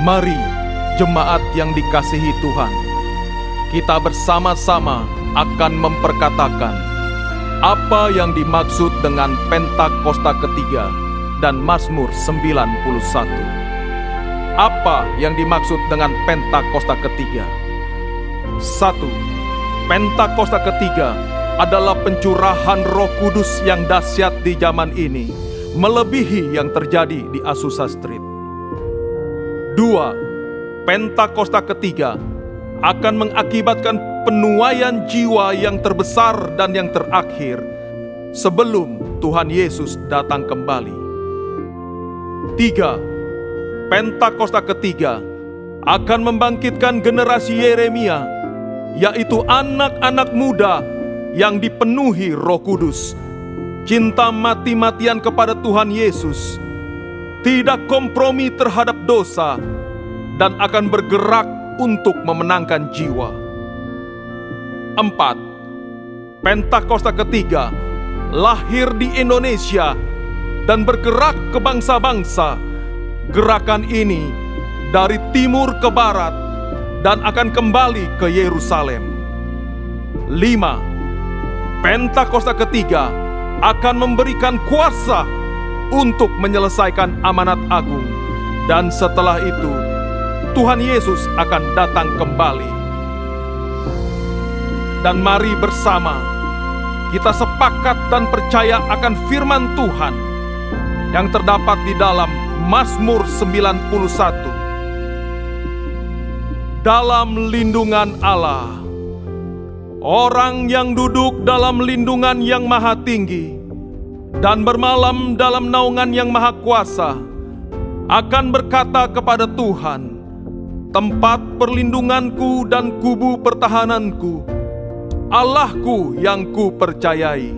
Mari, jemaat yang dikasihi Tuhan, kita bersama-sama akan memperkatakan apa yang dimaksud dengan Pentakosta ketiga dan Mazmur 91. Apa yang dimaksud dengan Pentakosta ketiga? 1. Pentakosta ketiga adalah pencurahan Roh Kudus yang dahsyat di zaman ini, melebihi yang terjadi di Azusa Street. 2. Pentakosta ketiga akan mengakibatkan penuaian jiwa yang terbesar dan yang terakhir sebelum Tuhan Yesus datang kembali. 3. Pentakosta ketiga akan membangkitkan generasi Yeremia, yaitu anak-anak muda yang dipenuhi Roh Kudus, cinta mati-matian kepada Tuhan Yesus, tidak kompromi terhadap dosa, dan akan bergerak untuk memenangkan jiwa. 4. Pentakosta ketiga lahir di Indonesia dan bergerak ke bangsa-bangsa. Gerakan ini dari timur ke barat dan akan kembali ke Yerusalem. 5. Pentakosta ketiga akan memberikan kuasa untuk menyelesaikan amanat agung, dan setelah itu Tuhan Yesus akan datang kembali. Dan mari bersama kita sepakat dan percaya akan firman Tuhan yang terdapat di dalam Mazmur 91. Dalam lindungan Allah, orang yang duduk dalam lindungan yang maha tinggi dan bermalam dalam naungan yang maha kuasa akan berkata kepada Tuhan, tempat perlindunganku dan kubu pertahananku, Allahku yang ku percayai.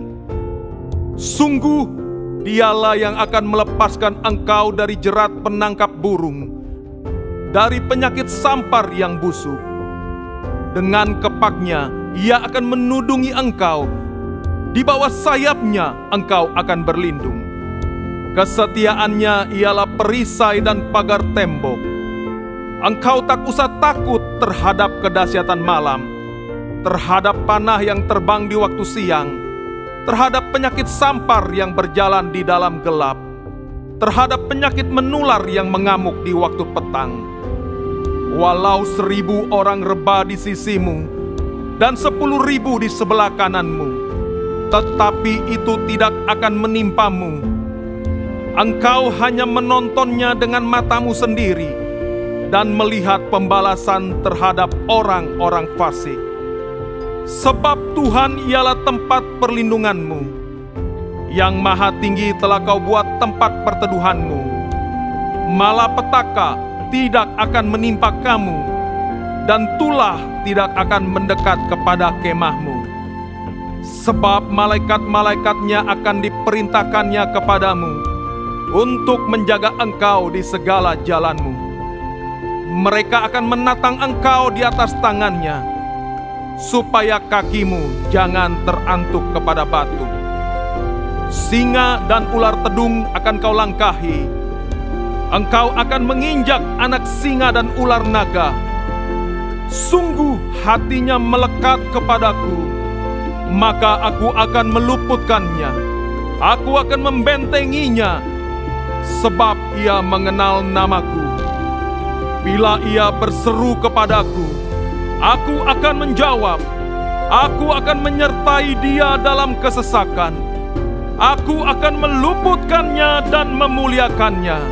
Sungguh Dialah yang akan melepaskan engkau dari jerat penangkap burung, dari penyakit sampar yang busuk. Dengan kepaknya Ia akan menudungi engkau, di bawah sayapnya engkau akan berlindung. Kesetiaannya ialah perisai dan pagar tembok. Engkau tak usah takut terhadap kedahsyatan malam, terhadap panah yang terbang di waktu siang, terhadap penyakit sampar yang berjalan di dalam gelap, terhadap penyakit menular yang mengamuk di waktu petang. Walau 1000 orang rebah di sisimu dan 10.000 di sebelah kananmu, tetapi itu tidak akan menimpamu. Engkau hanya menontonnya dengan matamu sendiri dan melihat pembalasan terhadap orang-orang fasik. Sebab Tuhan ialah tempat perlindunganmu, yang maha tinggi telah kau buat tempat perteduhanmu. Malapetaka tidak akan menimpa kamu, dan tulah tidak akan mendekat kepada kemahmu. Sebab malaikat-malaikatnya akan diperintahkannya kepadamu untuk menjaga engkau di segala jalanmu. Mereka akan menatang engkau di atas tangannya, supaya kakimu jangan terantuk kepada batu. Singa dan ular tedung akan kau langkahi. Engkau akan menginjak anak singa dan ular naga. Sungguh hatinya melekat kepadaku, maka aku akan meluputkannya. Aku akan membentenginya, sebab ia mengenal namaku. Bila ia berseru kepadaku, aku akan menjawab. Aku akan menyertai dia dalam kesesakan. Aku akan meluputkannya dan memuliakannya.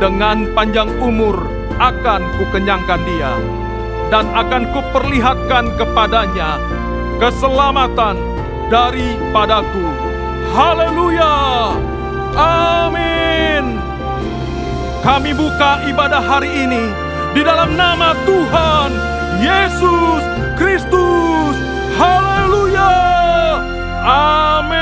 Dengan panjang umur akan kukenyangkan dia, dan akan kuperlihatkan kepadanya keselamatan daripadaku. Haleluya! Amin. Kami buka ibadah hari ini di dalam nama Tuhan Yesus Kristus. Haleluya! Amin.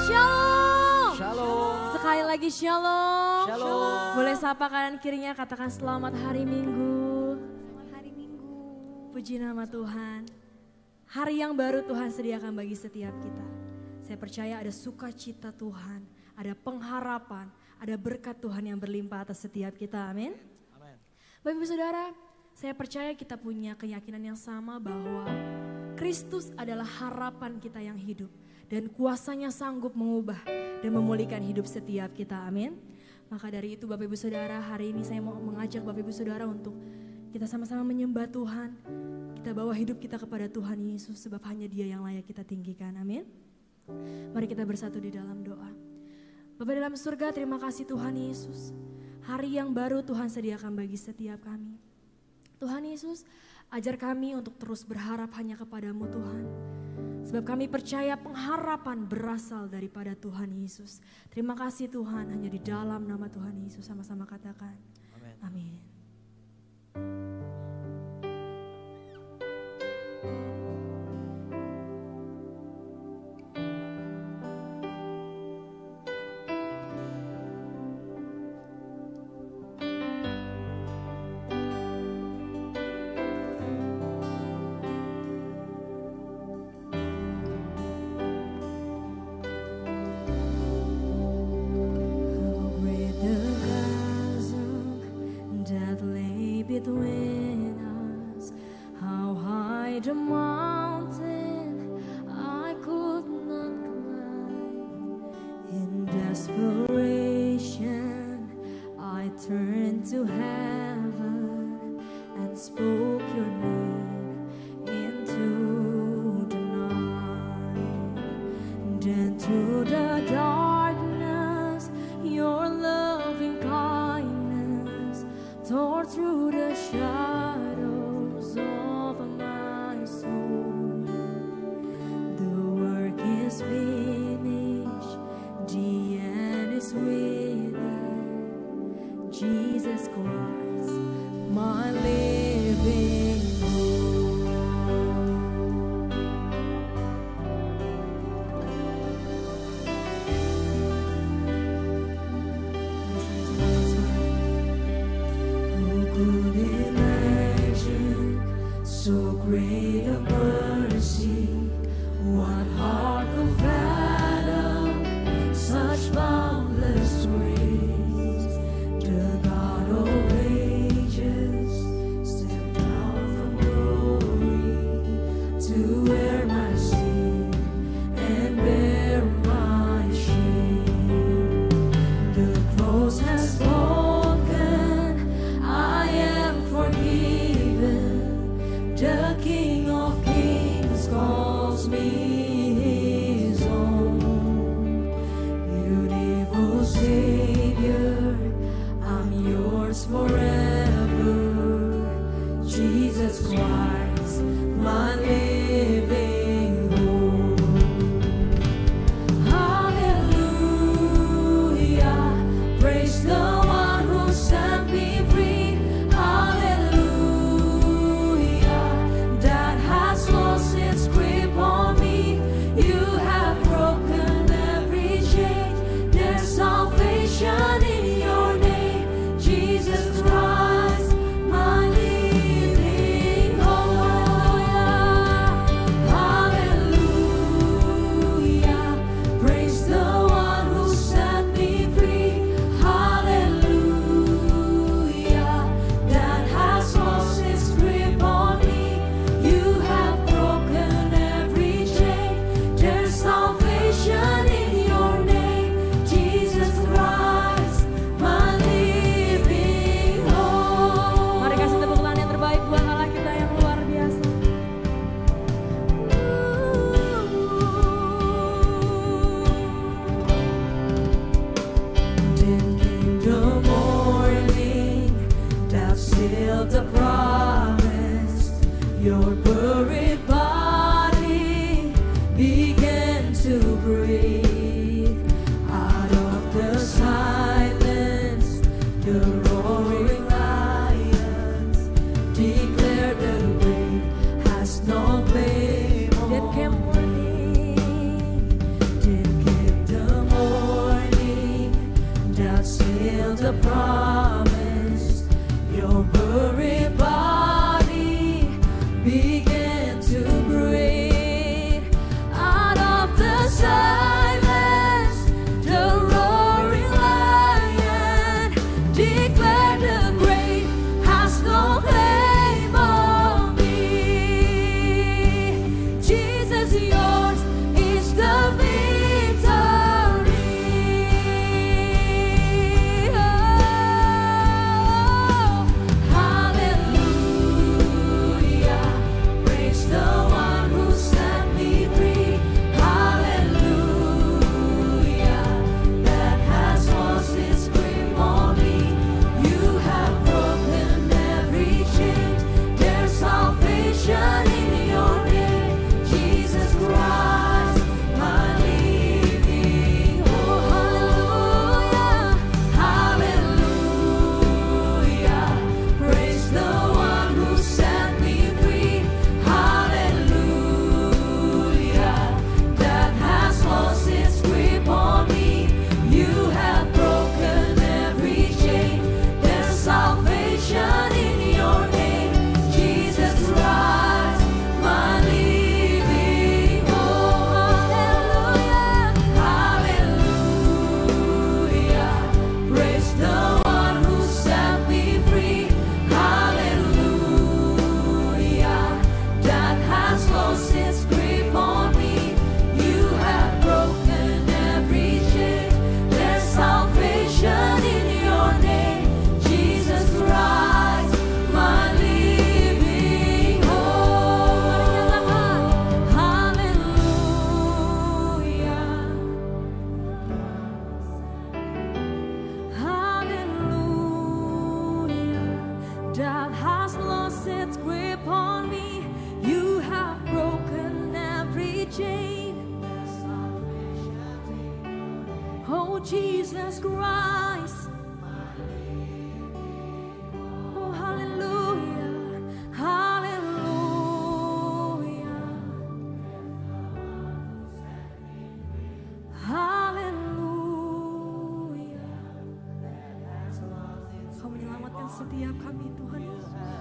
Shalom. Shalom. Sekali lagi shalom. Shalom. Boleh sapa kanan kirinya, katakan selamat hari Minggu. Selamat hari Minggu. Puji nama Tuhan. Hari yang baru Tuhan sediakan bagi setiap kita. Saya percaya ada sukacita Tuhan, ada pengharapan, ada berkat Tuhan yang berlimpah atas setiap kita, amin. Bapak Ibu Saudara, saya percaya kita punya keyakinan yang sama bahwa Kristus adalah harapan kita yang hidup dan kuasanya sanggup mengubah dan memulihkan hidup setiap kita, amin. Maka dari itu Bapak Ibu Saudara, hari ini saya mau mengajak Bapak Ibu Saudara untuk kita sama-sama menyembah Tuhan. Kita bawa hidup kita kepada Tuhan Yesus sebab hanya Dia yang layak kita tinggikan, amin. Mari kita bersatu di dalam doa. Bapa dalam surga, terima kasih Tuhan Yesus. Hari yang baru Tuhan sediakan bagi setiap kami. Tuhan Yesus, ajar kami untuk terus berharap hanya kepadamu Tuhan. Sebab kami percaya pengharapan berasal daripada Tuhan Yesus. Terima kasih Tuhan, hanya di dalam nama Tuhan Yesus sama-sama katakan. Amin. Between us, how high the mountain I could not climb. In desperation, I turned to heaven and spoke your name into the night. Then to the darkness, your loving kindness tore through the shadows of my soul. The work is finished, the end is within. Jesus Christ, my living hope. Could imagine so great a mercy? What heart could fathom such boundless grace? The God of ages stepped down from glory to wear my sin and bear my shame. The cross has spoken, I am forgiven. The King of Kings calls me his own. Beautiful Savior, I'm yours forever. Jesus Christ, my living hope. Hallelujah, praise the one who set me free. Hallelujah, that has lost its grip on me. You have broken every chain. There's salvation in your name, Jesus Christ, my living hope. Hallelujah, praise the one who set me free. Hallelujah, that has lost its grip on me. You have broken every chain. There's salvation in your name, Jesus Christ, my living hope. Mari kasih tepuk tangan yang terbaik buat Allah kita yang luar biasa. Then came the morning that sealed the promise. Your buried body began to breathe. Out of the silence, the roaring lions declared the grave has no blame. Then came morning, then came the morning that sealed the promise. Your buried body began to breathe. Out of the silence, the roaring lion Oh Jesus Christ. Oh hallelujah, hallelujah, hallelujah. Kau menyelamatkan setiap kami Tuhan Yesus.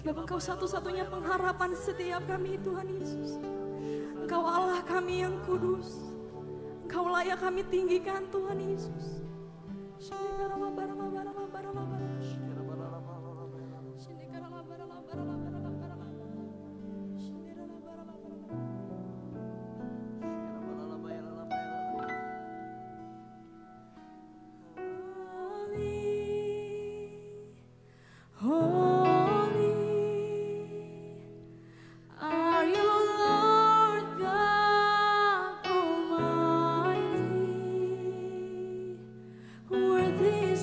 Sebab Engkau satu-satunya pengharapan setiap kami Tuhan Yesus. Engkau Allah kami yang kudus. Engkau layak kami tinggikan Tuhan Yesus. Worthy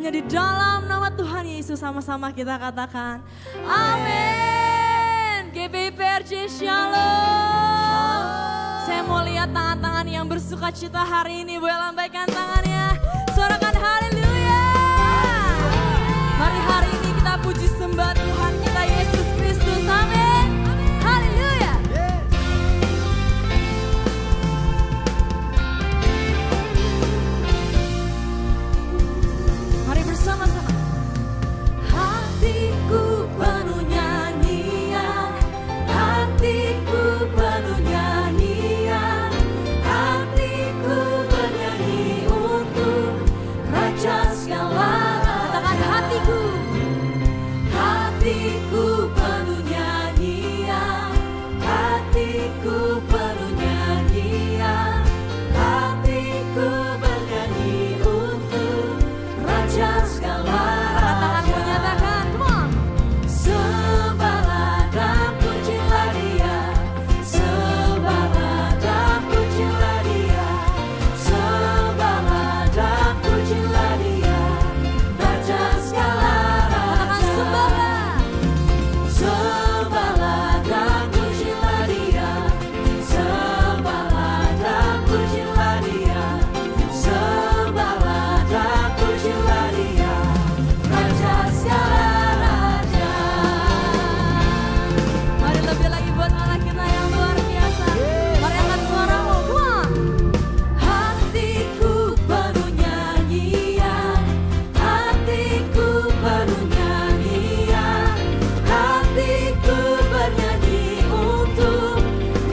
hanya di dalam nama Tuhan Yesus sama-sama kita katakan amin. GBIPRJ Shalom. Saya mau lihat tangan-tangan yang bersuka cita hari ini. Boleh lambaikan tangannya. Suarakan haleluya. Mari hari ini kita puji sembah Tuhan kita Yesus Kristus. Amin. Haleluya. Mari bersama-sama. Hatiku penuh nyanyian, hatiku penuh nyanyian, hatiku bernyanyi untuk Raja segala. Katakan hatiku, hatiku penuh nyanyian, hatiku penuh nyanyian, hatiku bernyanyi untuk Raja segala. Katakan menyatakan, come on. Sembahlah dan pujilah Dia, sembahlah dan pujilah Dia, sembahlah dan pujilah Dia, Raja segala. Katakan sembahlah, sembahlah dan pujilah Dia, sembahlah dan pujilah Dia, sembahlah dan pujilah Dia, Raja segala raja. Mari lebih lagi buat Allah kita yang luar biasa. Mari angkat suaramu, come on. Hatiku penuh nyanyian, hatiku penuh nyanyian, hatiku bernyanyi untuk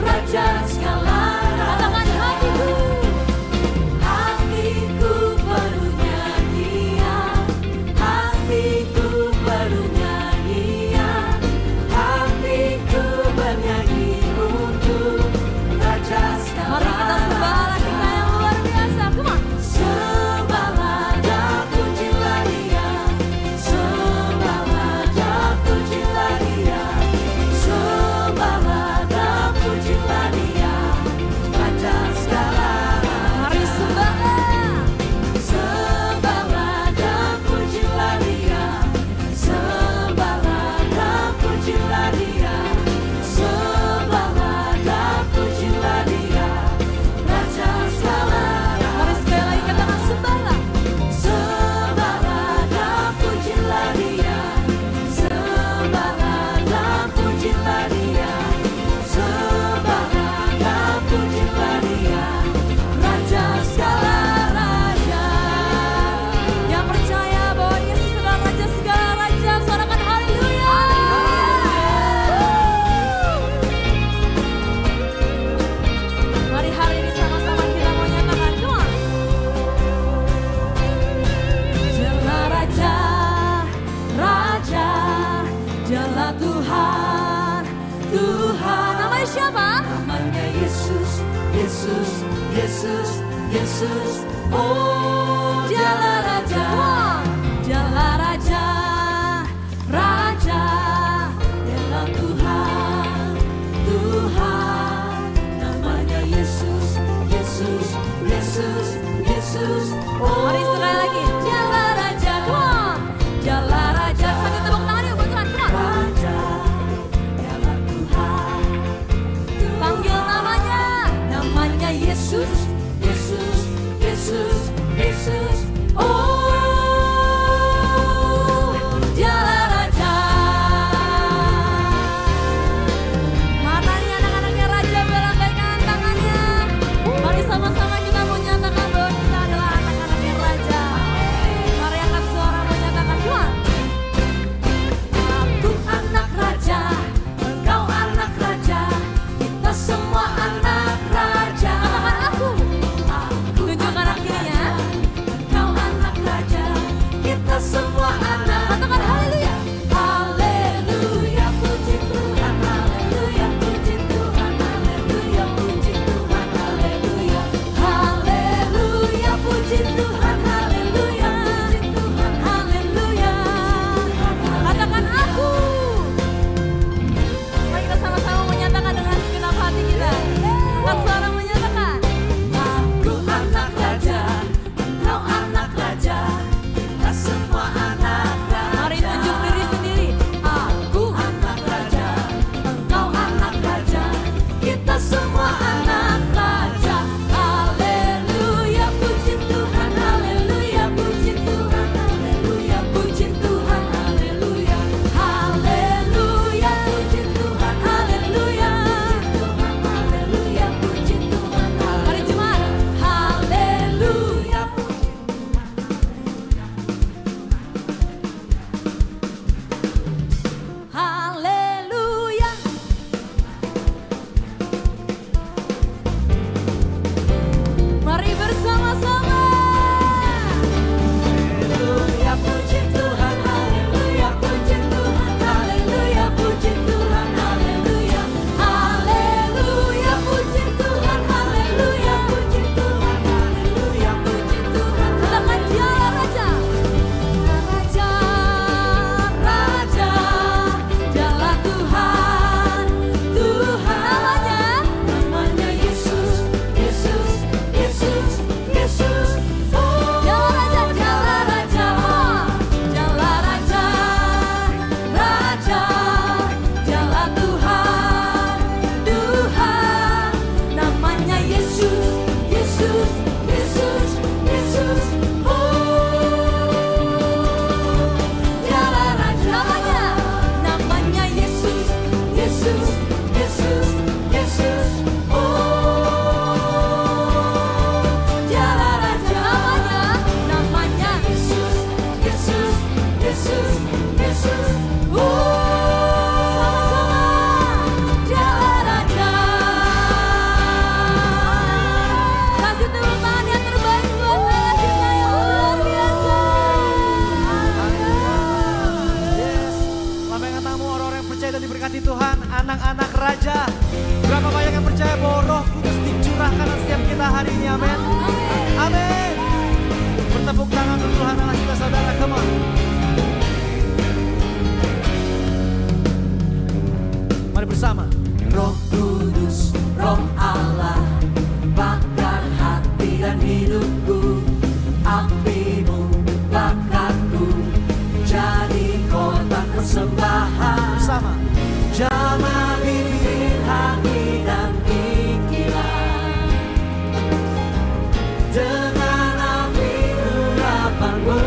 Raja segala. Katakan hatiku, hatiku penuh nyanyian, hatiku penuh nyanyian, hatiku bernyanyi untuk Raja segala. Mari kita sembahlah kita yang luar biasa, come on. Sembahlah dan pujilah Dia, sembahlah dan pujilah Dia, sembahlah dan pujilah Dia, Raja segala. Mari sembahlah, sembahlah dan pujilah Dia, sembahlah dan pujilah Dia, sembahlah dan pujilah Dia, Raja segala. Mari sekali lagi katakan sembahlah, sembahlah dan pujilah Dia, sembahlah dan pujilah Dia, sembahlah dan pujilah Dia, Raja segala raja. Yang percaya bahwa Yesus adalah Raja segala raja, suarakan haleluya. Mari hari ini sama-sama kita mau nyatakan, come on. Dialah Raja, Raja, Dialah Tuhan, Tuhan. Namanya siapa? Namanya Yesus, Yesus, Yesus, Yesus. Oh, Dialah Raja, Dialah Raja, Raja, Dialah Tuhan, Tuhan. Namanya Yesus, Yesus, Yesus, Yesus. Oh, mari sekali lagi. Dialah Raja, come on. Dialah Raja. Sambil tepuk tangan yuk buat Tuhan, come on. Raja, Dialah Tuhan. Panggil namanya, namanya Yesus, Yesus, Yesus, Yesus. Oh, percaya dan diberkati Tuhan? Anak-anak raja, berapa banyak yang percaya bahwa Roh Kudus dicurahkan setiap kita hari ini? Amin. Amin. Bertepuk tangan untuk Tuhan Allah kita, saudara. Come on. Mari bersama. Roh Kudus, Roh Allah, bakar hati dan hidupku. Apimu bakarku, jadi korban persembahan. Bersama. Jamah bibir, hati dan pikiran dengan api urapanmu.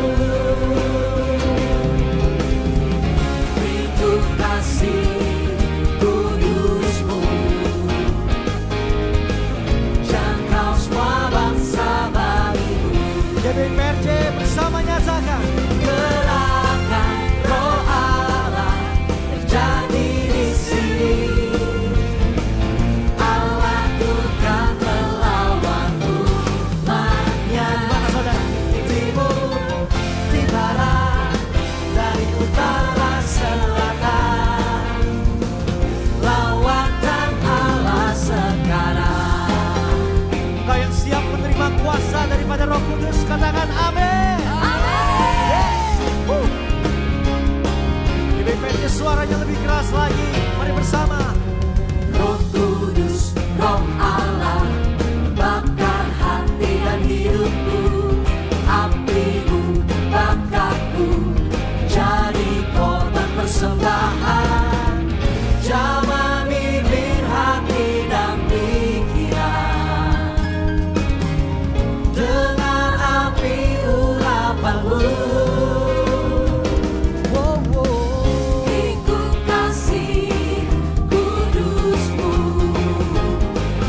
Rindu kasih kudusmu, jangkau semua bangsa bagimu. GBPRJ bersama nyatakan, gerakan Roh Allah terjadi di sini. Allah bukan melawan umatnya. Mana saudara? Di timur, di barat, dari utara selatan, lawatan Allah sekarang. Kau yang siap menerima kuasa daripada Roh Kudus, katakan amin. Di suaranya lebih keras lagi. Mari bersama. Roh Kudus, Roh Allah, bakar hati dan hidupku. Apimu bakarku, jadi korban persembahan. Jamah bibir, hati dan pikiran dengan api urapanmu.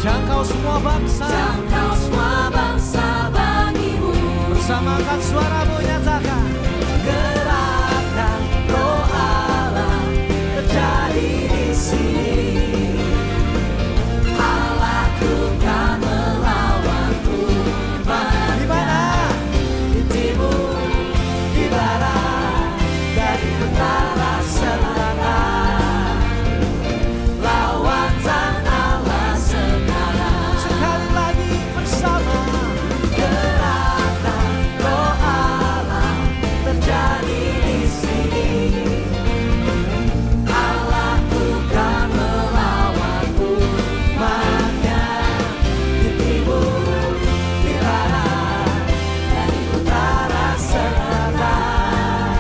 Jangkau semua bangsa bagimu. Bersamakan suaramu nyatakan, gerakan Roh Allah terjadi di sini. Allah bukan melawan umatnya. Di mana? Di timur, di barat, dari utara selatan, lawatan Allah sekarang. Sekali lagi bersama. Gerakan Roh Allah terjadi di sini. Allah bukan melawan umatnya. Di timur, di barat, dari utara selatan,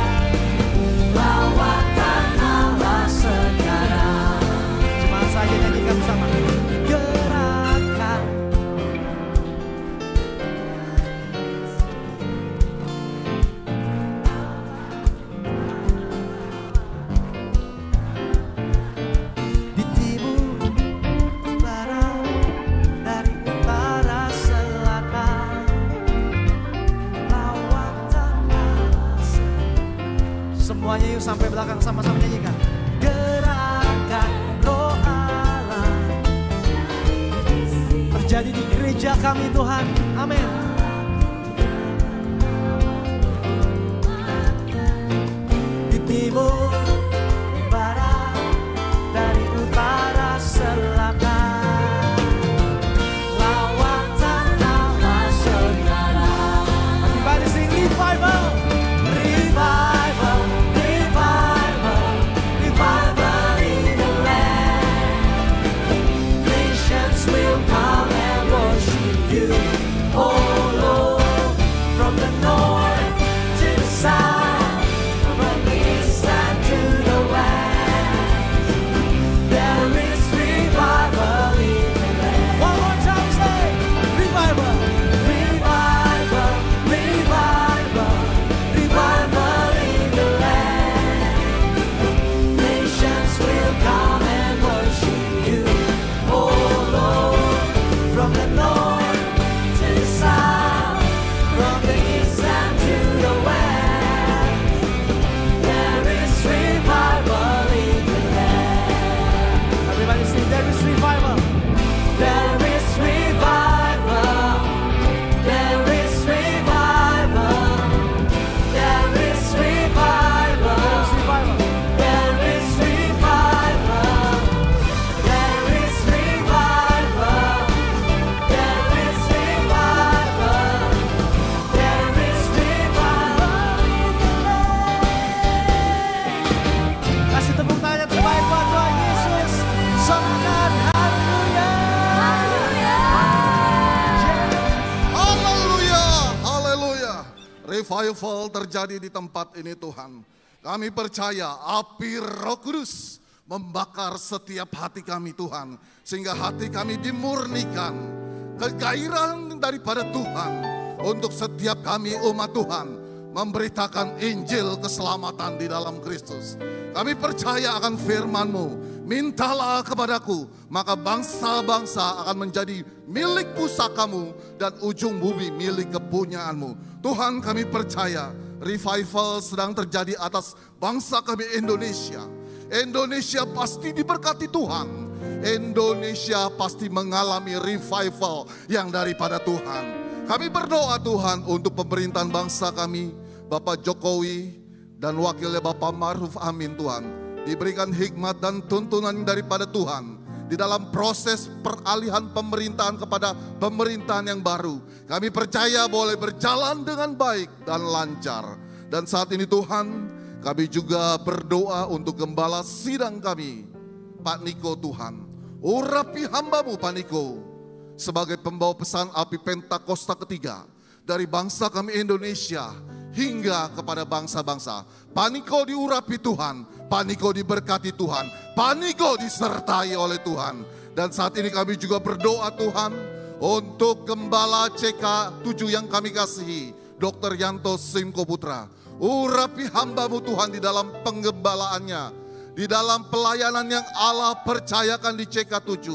lawatan Allah sekarang. Cuma saja nyanyikan bersama. Gerakan. Di timur, barat, dari utara selatan, lawatan Allah. Semuanya yuk sampai belakang sama-sama nyanyikan. Gerakan Roh Allah terjadi di gereja kami Tuhan. Amin. Di timur, di barat, dari utara selatan, lawatan Allah sekarang. Everybody sing revival, revival, revival, revival in the land. Nations will come and worship you. Oh, revival terjadi di tempat ini Tuhan. Kami percaya api Roh Kudus membakar setiap hati kami Tuhan. Sehingga hati kami dimurnikan kegairahan daripada Tuhan. Untuk setiap kami umat Tuhan memberitakan Injil keselamatan di dalam Kristus. Kami percaya akan firman-Mu. Mintalah kepadaku, maka bangsa-bangsa akan menjadi milik pusakamu dan ujung bumi milik kepunyaanmu. Tuhan, kami percaya revival sedang terjadi atas bangsa kami Indonesia. Indonesia pasti diberkati Tuhan. Indonesia pasti mengalami revival yang daripada Tuhan. Kami berdoa Tuhan untuk pemerintahan bangsa kami, Bapak Jokowi dan wakilnya Bapak Ma'ruf Amin Tuhan. Diberikan hikmat dan tuntunan daripada Tuhan di dalam proses peralihan pemerintahan kepada pemerintahan yang baru. Kami percaya boleh berjalan dengan baik dan lancar. Dan saat ini Tuhan, kami juga berdoa untuk gembala sidang kami, Pak Niko Tuhan. Urapi hamba-Mu Pak Niko sebagai pembawa pesan api Pentakosta ketiga dari bangsa kami Indonesia hingga kepada bangsa-bangsa. Pak Niko diurapi Tuhan, Pak Niko diberkati Tuhan, Pak Niko disertai oleh Tuhan. Dan saat ini kami juga berdoa Tuhan untuk Gembala CK7 yang kami kasihi, Dr. Yanto Simko Putra. Urapi hamba-Mu Tuhan di dalam penggembalaannya, di dalam pelayanan yang Allah percayakan di CK7.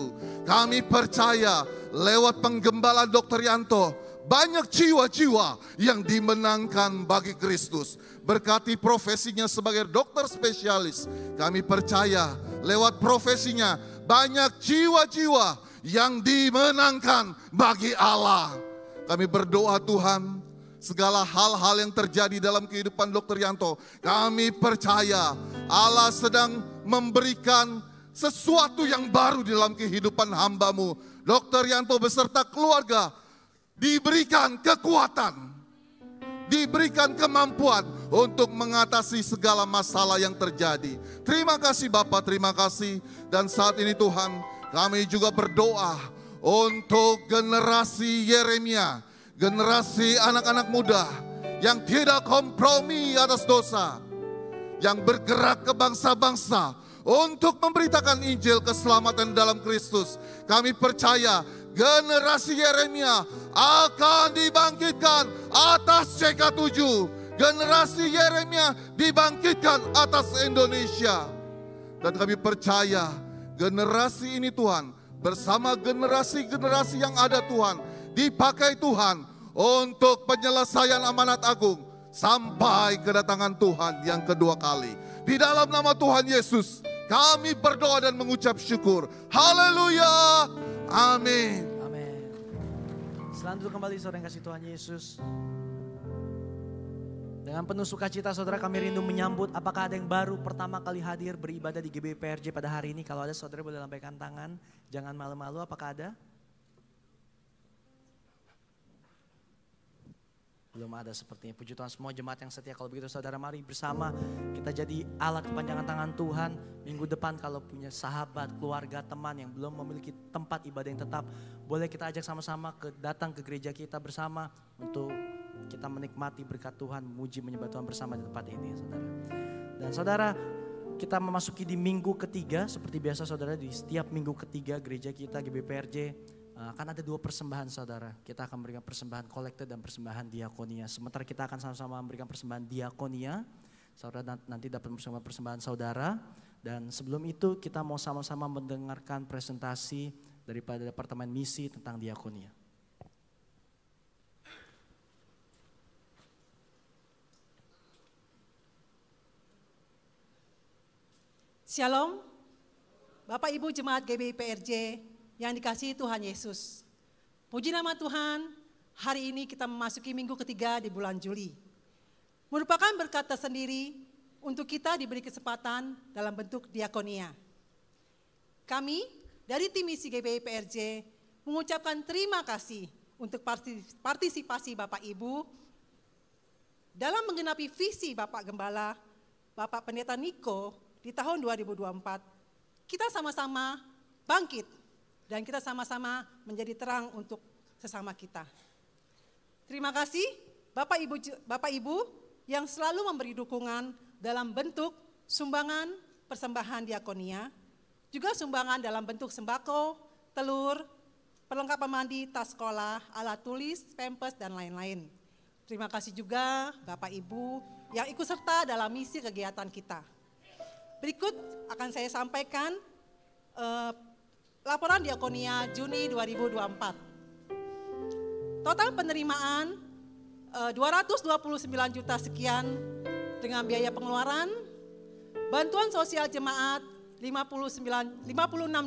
Kami percaya lewat penggembalaan Dr. Yanto, banyak jiwa-jiwa yang dimenangkan bagi Kristus. Berkati profesinya sebagai dokter spesialis. Kami percaya lewat profesinya banyak jiwa-jiwa yang dimenangkan bagi Allah. Kami berdoa Tuhan, segala hal-hal yang terjadi dalam kehidupan Dr. Yanto, kami percaya Allah sedang memberikan sesuatu yang baru di dalam kehidupan hamba-Mu. Dr. Yanto beserta keluarga diberikan kekuatan, diberikan kemampuan untuk mengatasi segala masalah yang terjadi. Terima kasih Bapak, terima kasih. Dan saat ini Tuhan, kami juga berdoa untuk generasi Yeremia, generasi anak-anak muda yang tidak kompromi atas dosa, yang bergerak ke bangsa-bangsa untuk memberitakan Injil keselamatan dalam Kristus. Kami percaya generasi Yeremia akan dibangkitkan atas CK7. Generasi Yeremia dibangkitkan atas Indonesia. Dan kami percaya generasi ini Tuhan, bersama generasi-generasi yang ada Tuhan, dipakai Tuhan untuk penyelesaian amanat agung sampai kedatangan Tuhan yang kedua kali. Di dalam nama Tuhan Yesus kami berdoa dan mengucap syukur. Haleluya. Amin. Amin. Selamat duduk kembali saudara yang kasih Tuhan Yesus. Dengan penuh sukacita saudara kami rindu menyambut apakah ada yang baru pertama kali hadir beribadah di GBI PRJ pada hari ini. Kalau ada saudara boleh lambaikan tangan. Jangan malu-malu, apakah ada? Belum ada sepertinya. Puji Tuhan semua jemaat yang setia. Kalau begitu saudara mari bersama kita jadi alat kepanjangan tangan Tuhan. Minggu depan kalau punya sahabat, keluarga, teman yang belum memiliki tempat ibadah yang tetap, boleh kita ajak sama-sama datang ke gereja kita bersama untuk kita menikmati berkat Tuhan, memuji menyembah Tuhan bersama di tempat ini saudara. Dan saudara, kita memasuki di minggu ketiga. Seperti biasa saudara, di setiap minggu ketiga gereja kita GBI PRJ akan ada 2 persembahan saudara. Kita akan memberikan persembahan kolekte dan persembahan diakonia. Sementara kita akan sama-sama memberikan persembahan diakonia, saudara nanti dapat persembahan saudara. Dan sebelum itu kita mau sama-sama mendengarkan presentasi daripada Departemen Misi tentang diakonia. Shalom, Bapak Ibu Jemaat GBI PRJ yang dikasihi Tuhan Yesus. Puji nama Tuhan, hari ini kita memasuki minggu ketiga di bulan Juli. Merupakan berkat tersendiri untuk kita diberi kesempatan dalam bentuk diakonia. Kami dari tim misi GBI PRJ mengucapkan terima kasih untuk partisipasi Bapak Ibu dalam menggenapi visi Bapak Gembala, Bapak Pendeta Niko di tahun 2024. Kita sama-sama bangkit dan kita sama-sama menjadi terang untuk sesama kita. Terima kasih. Bapak Ibu yang selalu memberi dukungan dalam bentuk sumbangan persembahan diakonia, juga sumbangan dalam bentuk sembako, telur, perlengkapan mandi, tas sekolah, alat tulis, pampers, dan lain-lain. Terima kasih juga Bapak Ibu yang ikut serta dalam misi kegiatan kita. Berikut akan saya sampaikan laporan diakonia Juni 2024. Total penerimaan 229 juta sekian dengan biaya pengeluaran, bantuan sosial jemaat 56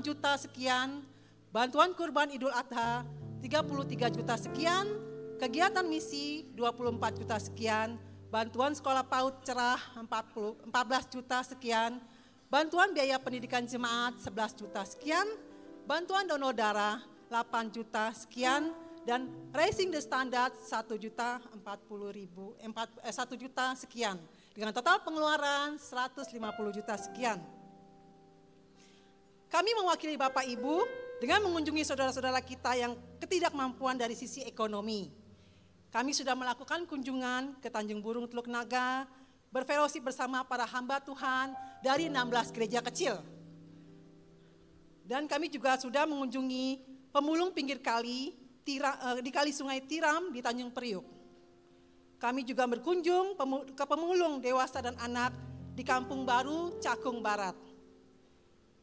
juta sekian, bantuan kurban Idul Adha 33 juta sekian, kegiatan misi 24 juta sekian, bantuan sekolah PAUD cerah 14 juta sekian, bantuan biaya pendidikan jemaat 11 juta sekian, bantuan donor darah 8 juta sekian, dan Raising the Standard 1 juta sekian. Dengan total pengeluaran 150 juta sekian. Kami mewakili Bapak Ibu dengan mengunjungi saudara-saudara kita yang ketidakmampuan dari sisi ekonomi. Kami sudah melakukan kunjungan ke Tanjung Burung Teluk Naga, berfellowship bersama para hamba Tuhan dari 16 gereja kecil. Dan kami juga sudah mengunjungi pemulung pinggir kali di Kali Sungai Tiram di Tanjung Priuk. Kami juga berkunjung ke pemulung dewasa dan anak di Kampung Baru, Cakung Barat.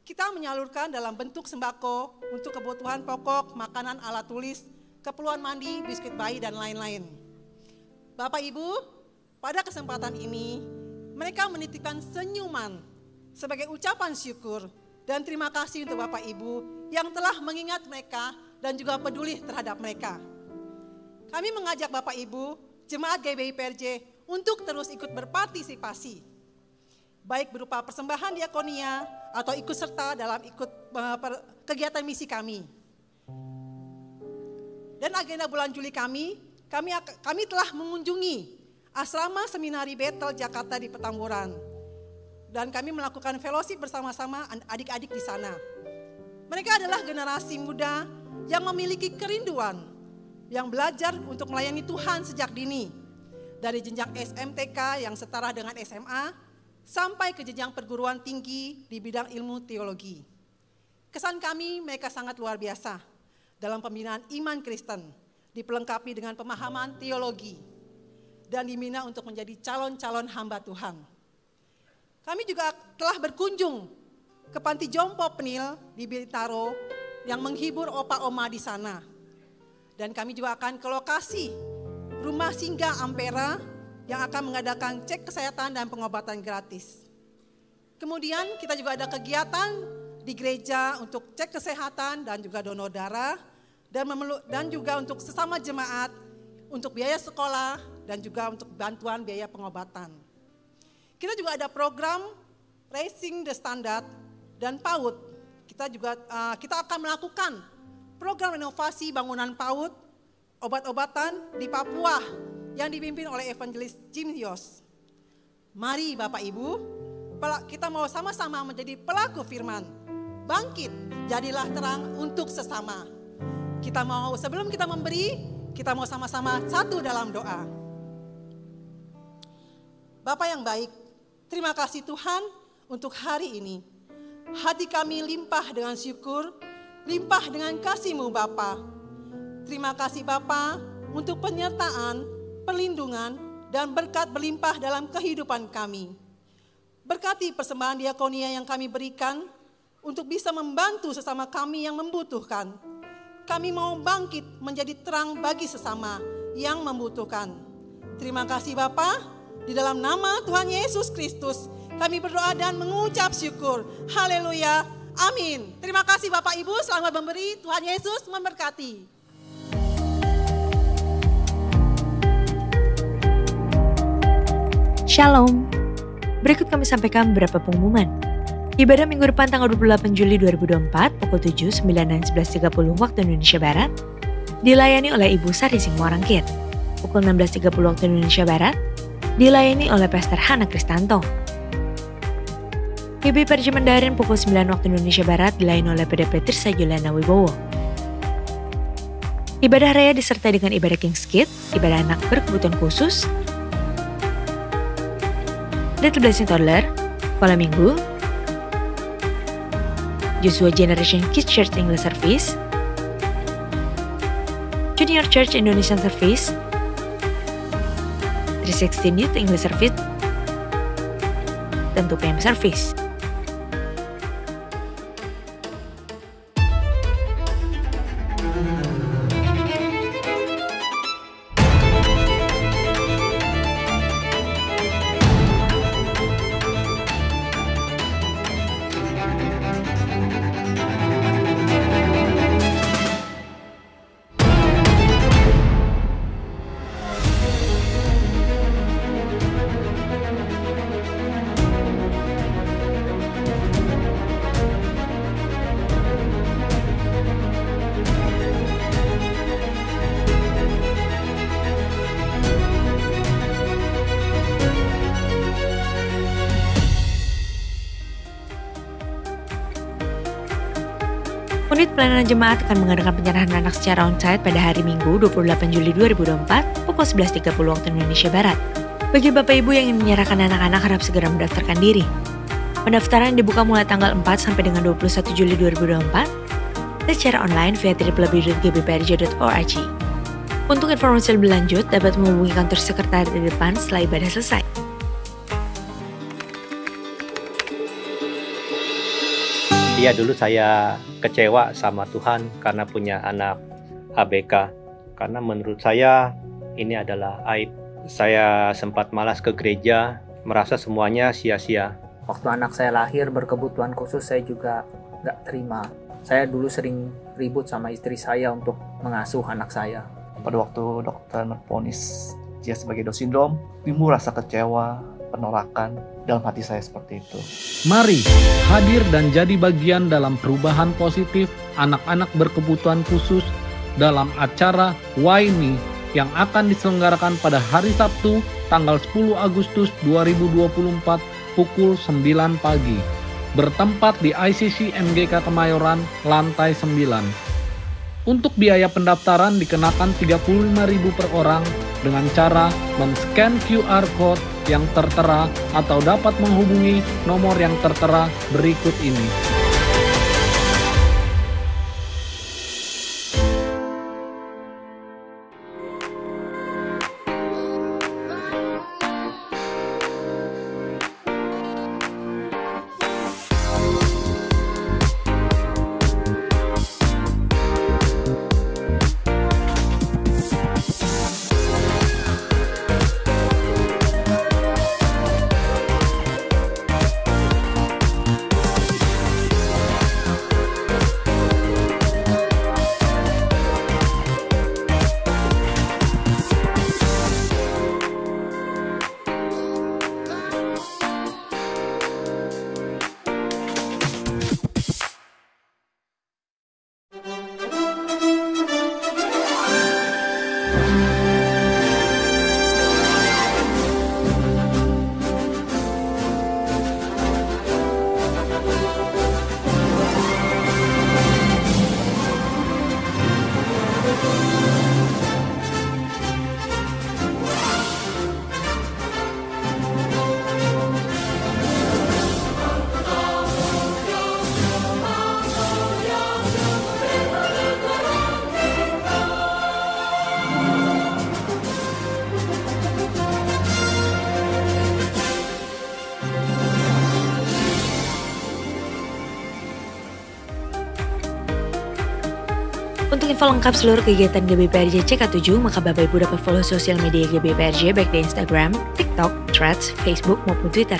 Kita menyalurkan dalam bentuk sembako untuk kebutuhan pokok, makanan, alat tulis, keperluan mandi, biskuit bayi, dan lain-lain. Bapak Ibu, pada kesempatan ini mereka menitipkan senyuman sebagai ucapan syukur dan terima kasih untuk Bapak Ibu yang telah mengingat mereka dan juga peduli terhadap mereka. Kami mengajak Bapak Ibu, Jemaat GBI PRJ untuk terus ikut berpartisipasi, baik berupa persembahan diakonia atau ikut serta dalam kegiatan misi kami. Dan agenda bulan Juli kami telah mengunjungi Asrama Seminari Bethel Jakarta di Petamburan. Dan kami melakukan fellowship bersama-sama adik-adik di sana. Mereka adalah generasi muda yang memiliki kerinduan, yang belajar untuk melayani Tuhan sejak dini. Dari jenjang SMTK yang setara dengan SMA, sampai ke jenjang perguruan tinggi di bidang ilmu teologi. Kesan kami mereka sangat luar biasa dalam pembinaan iman Kristen, dipelengkapi dengan pemahaman teologi, dan dibina untuk menjadi calon-calon hamba Tuhan. Kami juga telah berkunjung ke Panti Jompo Penil di Bintaro yang menghibur opa-oma di sana. Dan kami juga akan ke lokasi Rumah Singgah Ampera yang akan mengadakan cek kesehatan dan pengobatan gratis. Kemudian kita juga ada kegiatan di gereja untuk cek kesehatan dan juga donor darah, dan juga untuk sesama jemaat untuk biaya sekolah dan juga untuk bantuan biaya pengobatan. Kita juga ada program Raising the Standard dan PAUD. Kita akan melakukan program renovasi bangunan PAUD, obat-obatan di Papua yang dipimpin oleh Evangelis Jim Yos. Mari Bapak Ibu, kita mau sama-sama menjadi pelaku firman. Bangkit, jadilah terang untuk sesama. Sebelum kita memberi, kita mau sama-sama satu dalam doa. Bapak yang baik, terima kasih Tuhan untuk hari ini. Hati kami limpah dengan syukur, limpah dengan kasih-Mu Bapa. Terima kasih Bapa untuk penyertaan, perlindungan, dan berkat berlimpah dalam kehidupan kami. Berkati persembahan diakonia yang kami berikan untuk bisa membantu sesama kami yang membutuhkan. Kami mau bangkit menjadi terang bagi sesama yang membutuhkan. Terima kasih Bapa, di dalam nama Tuhan Yesus Kristus kami berdoa dan mengucap syukur. Haleluya, amin. Terima kasih Bapak Ibu, selamat memberi. Tuhan Yesus memberkati. Shalom. Berikut kami sampaikan beberapa pengumuman. Ibadah minggu depan tanggal 28 Juli 2024 pukul 7, 9, dan 11.30 waktu Indonesia Barat dilayani oleh Ibu Sari Singmuarangkit. Pukul 16.30 waktu Indonesia Barat dilayani oleh Pastor Hana Kristanto. GBI PRJ Mandarin pukul 9 waktu Indonesia Barat dilayani oleh PDP Tirsa Juliana Wibowo. Ibadah raya disertai dengan ibadah King's Kid, ibadah anak berkebutuhan khusus, Little Blessing Toddler, Sekolah Minggu, Joshua Generation Kids Church English Service, Junior Church Indonesian Service, 316 Youth English Service, dan 2PM Service. Unit pelayanan jemaat akan mengadakan penyerahan anak secara onsite pada hari Minggu 28 Juli 2024 pukul 11.30 waktu Indonesia Barat. Bagi Bapak Ibu yang ingin menyerahkan anak-anak harap segera mendaftarkan diri. Pendaftaran dibuka mulai tanggal 4 sampai dengan 21 Juli 2024 dan secara online via www.gbprj.org. Untuk informasi lebih lanjut dapat menghubungi kantor sekretariat di depan setelah ibadah selesai. Iya, dulu saya kecewa sama Tuhan karena punya anak ABK. Karena menurut saya ini adalah aib. Saya sempat malas ke gereja, merasa semuanya sia-sia. Waktu anak saya lahir berkebutuhan khusus, saya juga nggak terima. Saya dulu sering ribut sama istri saya untuk mengasuh anak saya. Pada waktu dokter memvonis dia sebagai Down syndrome, timbul rasa kecewa, penolakan. Dalam hati saya seperti itu. Mari hadir dan jadi bagian dalam perubahan positif anak-anak berkebutuhan khusus dalam acara Why Me yang akan diselenggarakan pada hari Sabtu tanggal 10 Agustus 2024 pukul 9 pagi. Bertempat di ICC MGK Kemayoran, lantai 9. Untuk biaya pendaftaran dikenakan Rp35.000 per orang dengan cara men-scan QR code yang tertera atau dapat menghubungi nomor yang tertera berikut ini. Untuk info lengkap seluruh kegiatan GBPRJ CK7, maka Bapak Ibu dapat follow sosial media GBPRJ baik di Instagram, TikTok, Threads, Facebook maupun Twitter.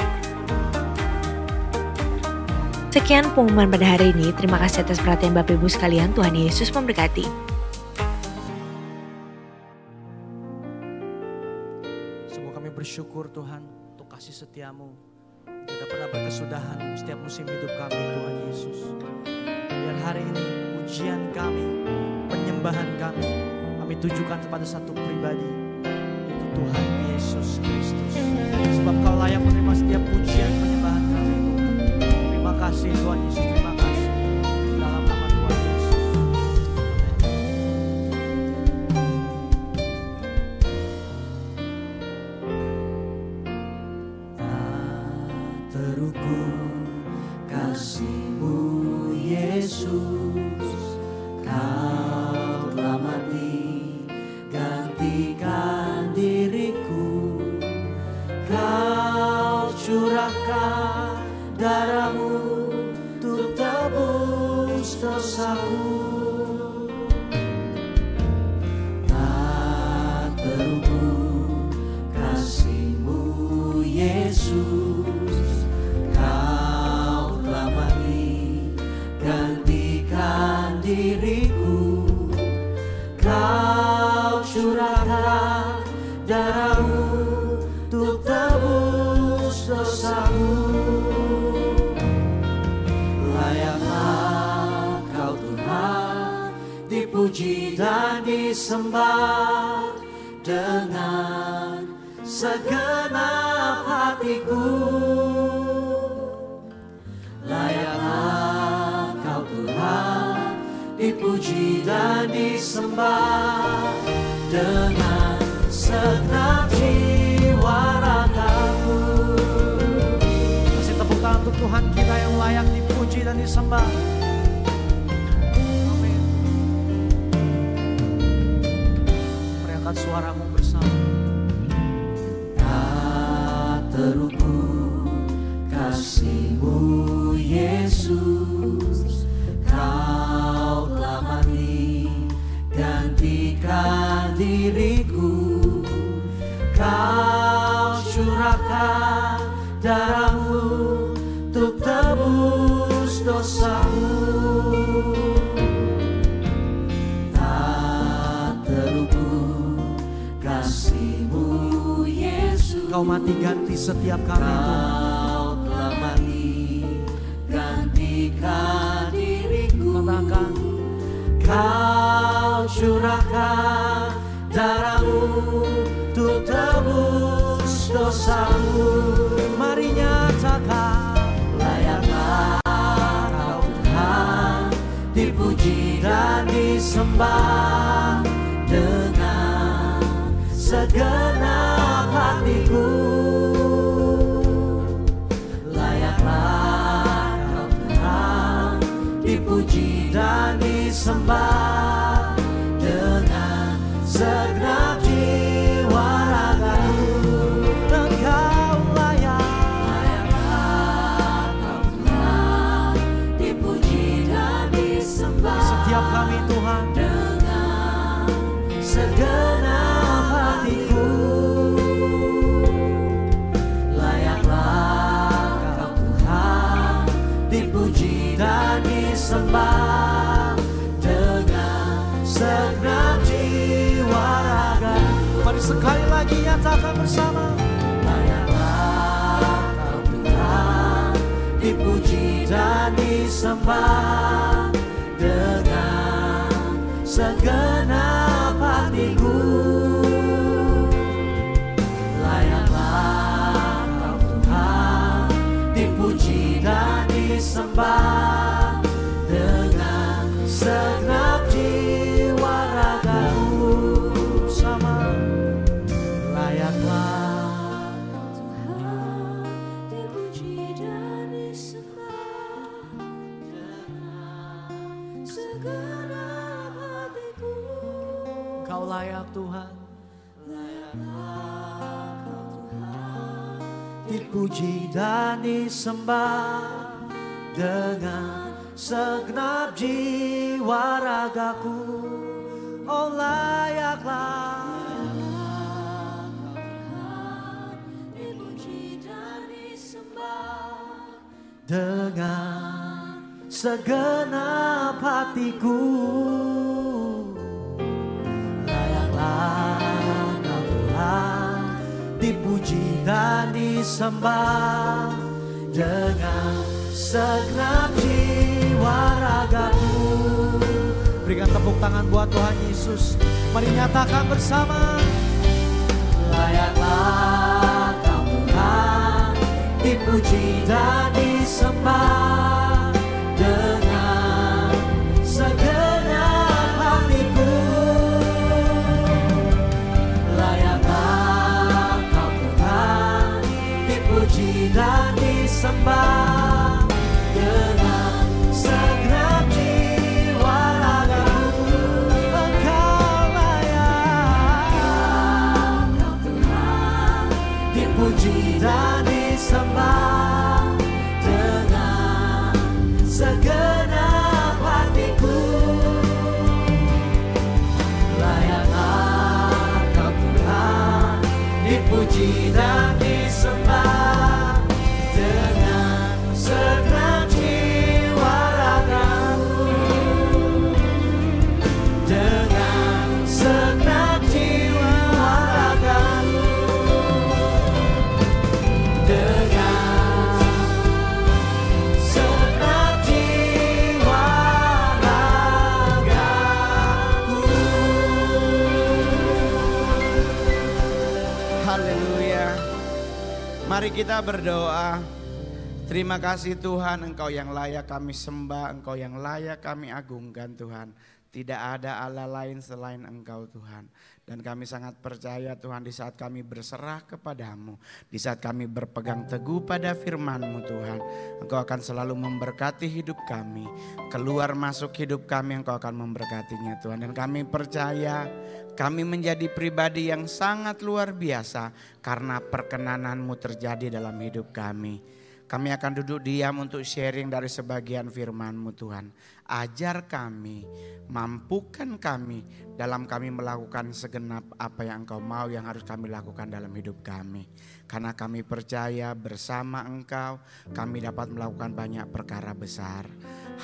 Sekian pengumuman pada hari ini. Terima kasih atas perhatian Bapak Ibu sekalian. Tuhan Yesus memberkati. Sungguh kami bersyukur Tuhan untuk kasih setiamu. Tidak pernah berkesudahan setiap musim hidup kami Tuhan Yesus. Biar hari ini pujian kami, penyembahan kami tujukan kepada satu pribadi, itu Tuhan Yesus Kristus. Sebab Kau layak menerima setiap pujian penyembahan kami Tuhan. Terima kasih Tuhan Yesus, terima kasih. Dalam nama Tuhan Yesus. Amen. Yesus, Kau telah mati, gantikan diriku. Kau curahkan darah-Mu untuk tebus dosaku. Tak terukur kasih-Mu Yesus, Kau telah mati, gantikan diriku. Kau curahkan darah-Mu untuk tebus dosaku. Layaklah Kau Tuhan, dipuji dan disembah dengan segenap hatiku. Layaklah Kau Tuhan, dipuji dan disembah dengan segenap jiwa ragaku. Kasih tepuk tangan untuk Tuhan kita yang layak dipuji dan disembah. Amin. Berikan suaramu bersama. Tak terukur kasih-Mu Yesus, Kau telah mati, gantikan diriku. Kau curahkan darah-Mu untuk tebus dosaku. Tak terukur kasih-Mu Yesus, Kau mati ganti setiap kami. Kau telah mati, gantikan diriku. Katakan, Kau curahkan darah-Mu untuk tebus dosaku. Mari nyatakan, layaklah Kau Tuhan, dipuji dan disembah dengan segenap hatiku. Layaklah Kau Tuhan, dipuji dan disembah dengan segenap jiwa ragaku. Dan Kau layaklah Kau Tuhan, dipuji dan disembah setiap kami Tuhan dengan segenap hatiku. Layaklah Kau Tuhan, dipuji dan disembah dengan segenap jiwa raga. Mari sekali lagi nyatakan bersama. Layaklah Kau Tuhan, dipuji dan disembah dengan segenap hatiku. Layaklah Kau Tuhan, dipuji dan disembah dengan segenap jiwa ragaku. Sama layaklah Kau Tuhan, dipuji dan disembah dengan segenap hatiku. Kau layak Tuhan, layaklah Kau Tuhan, dipuji dan disembah dengan segenap jiwa ragaku. Oh layaklah Kau Tuhan, dipuji dan disembah dengan segenap hatiku. Layaklah Kau Tuhan, dipuji dan disembah dengan segenap jiwa ragaku. Berikan tepuk tangan buat Tuhan Yesus. Mari nyatakan bersama. Layaklah Kau Tuhan, dipuji dan disembah dengan segenap hatiku. Layaklah Kau Tuhan, dipuji dan disembah dengan segenap tidak disembah dengan segenap jiwa ragaku, dengan segenap jiwa ragaku, dengan segenap jiwa ragaku. Haleluya. Mari kita berdoa. Terima kasih Tuhan, Engkau yang layak kami sembah, Engkau yang layak kami agungkan Tuhan. Tidak ada Allah lain selain Engkau Tuhan. Dan kami sangat percaya Tuhan, di saat kami berserah kepadamu, di saat kami berpegang teguh pada firman-Mu Tuhan, Engkau akan selalu memberkati hidup kami. Keluar masuk hidup kami Engkau akan memberkatinya Tuhan. Dan kami percaya kami menjadi pribadi yang sangat luar biasa karena perkenanan-Mu terjadi dalam hidup kami. Kami akan duduk diam untuk sharing dari sebagian firman-Mu Tuhan. Ajar kami, mampukan kami dalam kami melakukan segenap apa yang Engkau mau, yang harus kami lakukan dalam hidup kami. Karena kami percaya bersama Engkau kami dapat melakukan banyak perkara besar.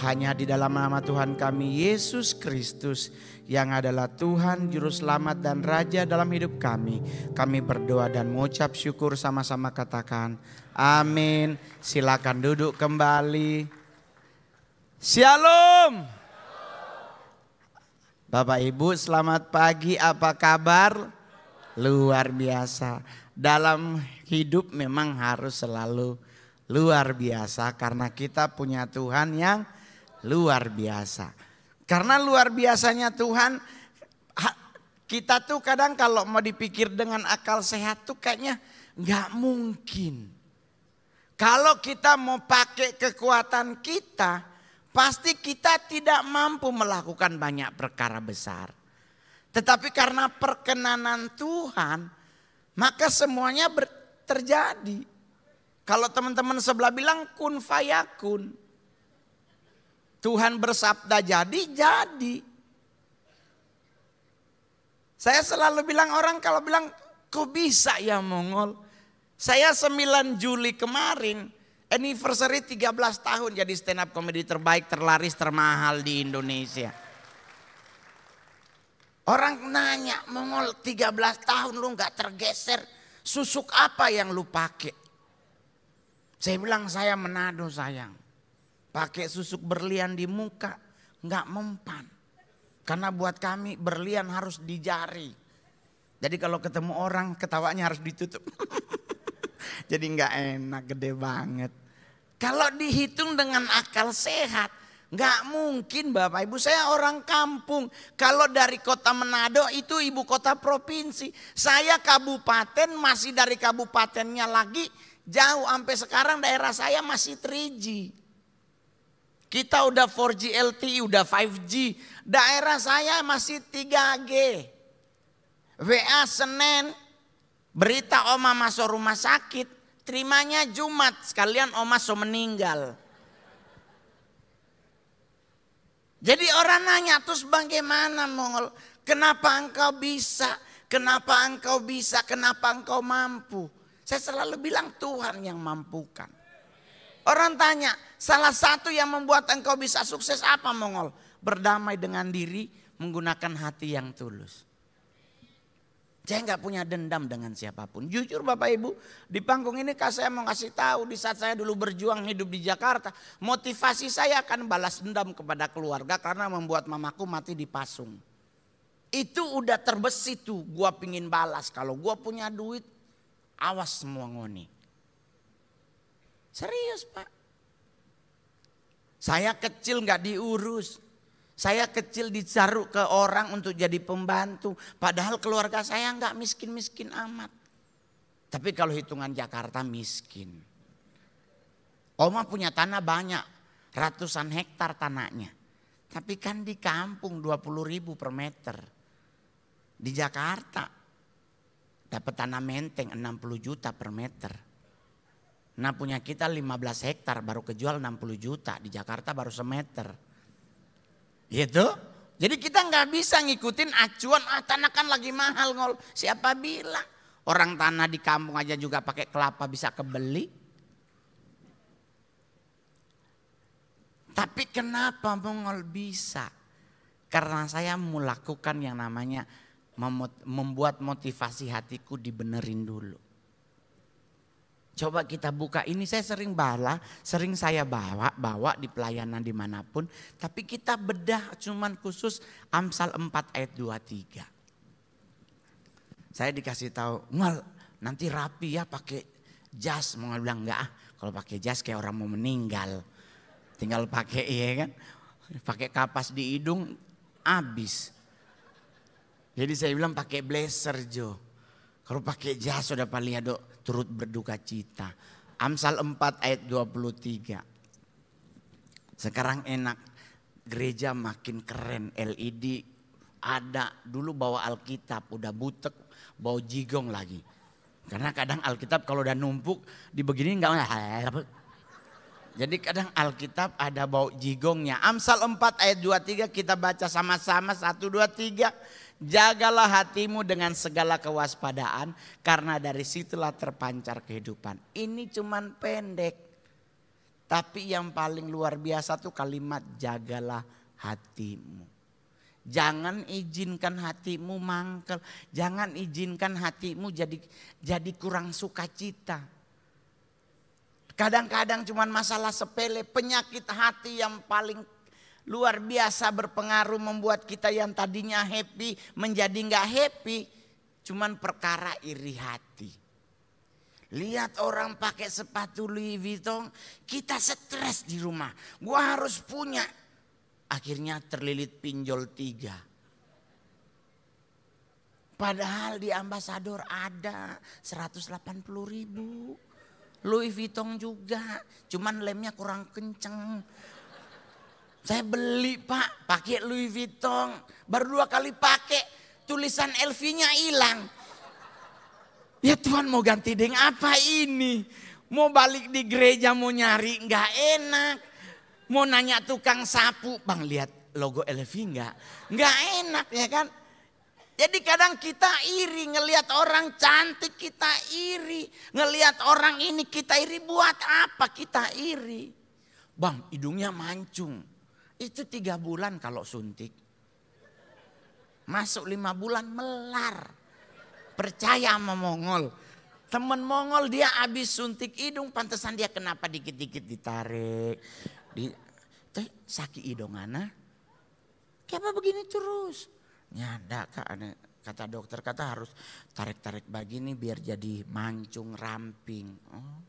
Hanya di dalam nama Tuhan kami Yesus Kristus yang adalah Tuhan, Juru Selamat dan Raja dalam hidup kami. Kami berdoa dan mengucap syukur, sama-sama katakan amin. Silakan duduk kembali. Shalom. Bapak Ibu selamat pagi, apa kabar? Luar biasa. Dalam hidup memang harus selalu luar biasa karena kita punya Tuhan yang luar biasa. Karena luar biasanya Tuhan, kita tuh kadang kalau mau dipikir dengan akal sehat tuh kayaknya gak mungkin. Kalau kita mau pakai kekuatan kita, pasti kita tidak mampu melakukan banyak perkara besar. Tetapi karena perkenanan Tuhan, maka semuanya terjadi. Kalau teman-teman sebelah bilang kun fayakun. Tuhan bersabda jadi. Saya selalu bilang orang kalau bilang kok bisa ya Mongol. Saya 9 Juli kemarin anniversary 13 tahun jadi stand up comedy terbaik, terlaris, termahal di Indonesia. Orang nanya, Mongol 13 tahun lu gak tergeser, susuk apa yang lu pakai? Saya bilang saya Manado sayang. Pakai susuk berlian di muka gak mempan. Karena buat kami berlian harus di jari. Jadi kalau ketemu orang ketawanya harus ditutup. Jadi gak enak, gede banget. Kalau dihitung dengan akal sehat, gak mungkin Bapak Ibu. Saya orang kampung. Kalau dari kota Manado itu ibu kota provinsi. Saya kabupaten, masih dari kabupatennya lagi jauh. Sampai sekarang daerah saya masih 3G. Kita udah 4G LTE, udah 5G. Daerah saya masih 3G. WA Senin, berita Oma masuk rumah sakit. Terimanya Jumat, sekalian Oma so meninggal. Jadi orang nanya, terus bagaimana Mongol? Kenapa engkau bisa? Kenapa engkau bisa? Kenapa engkau mampu? Saya selalu bilang Tuhan yang mampukan. Orang tanya, salah satu yang membuat engkau bisa sukses apa Mongol? Berdamai dengan diri, menggunakan hati yang tulus. Saya nggak punya dendam dengan siapapun. Jujur Bapak Ibu, di panggung ini saya mau kasih tahu, di saat saya dulu berjuang hidup di Jakarta, motivasi saya akan balas dendam kepada keluarga karena membuat mamaku mati di Pasung. Itu udah terbesit tuh, gua pingin balas. Kalau gua punya duit, awas semua ngoni. Serius Pak. Saya kecil nggak diurus. Saya kecil ditaruh ke orang untuk jadi pembantu. Padahal keluarga saya nggak miskin-miskin amat. Tapi kalau hitungan Jakarta miskin. Oma punya tanah banyak. Ratusan hektar tanahnya. Tapi kan di kampung 20.000 per meter. Di Jakarta dapat tanah menteng 60 juta per meter. Nah punya kita 15 hektar baru kejual 60 juta. Di Jakarta baru semeter. Gitu. Jadi kita nggak bisa ngikutin acuan, tanah kan lagi mahal ngol. Siapa bilang? Orang tanah di kampung aja juga pakai kelapa bisa kebeli. Tapi kenapa Mongol bisa? Karena saya melakukan yang namanya membuat motivasi hatiku dibenerin dulu. Coba kita buka, ini saya sering saya bawa di pelayanan dimanapun. Tapi kita bedah cuman khusus Amsal 4 ayat 23. Saya dikasih tahu, Ngol nanti rapi ya pakai jas. Mongol bilang enggak, kalau pakai jas kayak orang mau meninggal. Tinggal pakai iya kan, pakai kapas di hidung habis. Jadi saya bilang pakai blazer Jo. Kalau pakai jas sudah paling ada turut berduka cita. Amsal 4 ayat 23. Sekarang enak, gereja makin keren, LED ada. Dulu bawa Alkitab udah butek, bawa jigong lagi. Karena kadang Alkitab kalau udah numpuk dibegini enggak. Jadi kadang Alkitab ada bau jigongnya. Amsal 4 ayat 23 kita baca sama-sama 1, 2, 3. Jagalah hatimu dengan segala kewaspadaan karena dari situlah terpancar kehidupan. Ini cuman pendek. Tapi yang paling luar biasa tuh kalimat jagalah hatimu. Jangan izinkan hatimu mangkel. Jangan izinkan hatimu jadi kurang sukacita. Kadang-kadang cuman masalah sepele, penyakit hati yang paling luar biasa berpengaruh membuat kita yang tadinya happy menjadi nggak happy. Cuman perkara iri hati. Lihat orang pakai sepatu Louis Vuitton, kita stres di rumah. Gua harus punya. Akhirnya terlilit pinjol 3. Padahal di Ambasador ada 180.000. Louis Vuitton juga, cuman lemnya kurang kenceng. Saya beli Pak, pakai Louis Vuitton, baru 2 kali pakai, tulisan LV-nya hilang. Ya Tuhan mau ganti dengan apa ini? Mau balik di gereja mau nyari nggak enak. Mau nanya tukang sapu, Bang lihat logo LV nggak enak ya kan? Jadi kadang kita iri, ngelihat orang cantik kita iri. Ngelihat orang ini kita iri, buat apa kita iri? Bang hidungnya mancung, itu 3 bulan kalau suntik. Masuk 5 bulan melar. Percaya sama Mongol. Temen Mongol dia habis suntik hidung, pantesan dia kenapa dikit-dikit ditarik. Sakit hidung ana. Kenapa begini terus? Nyada Kak, kata dokter harus tarik-tarik begini biar jadi mancung ramping. Oh.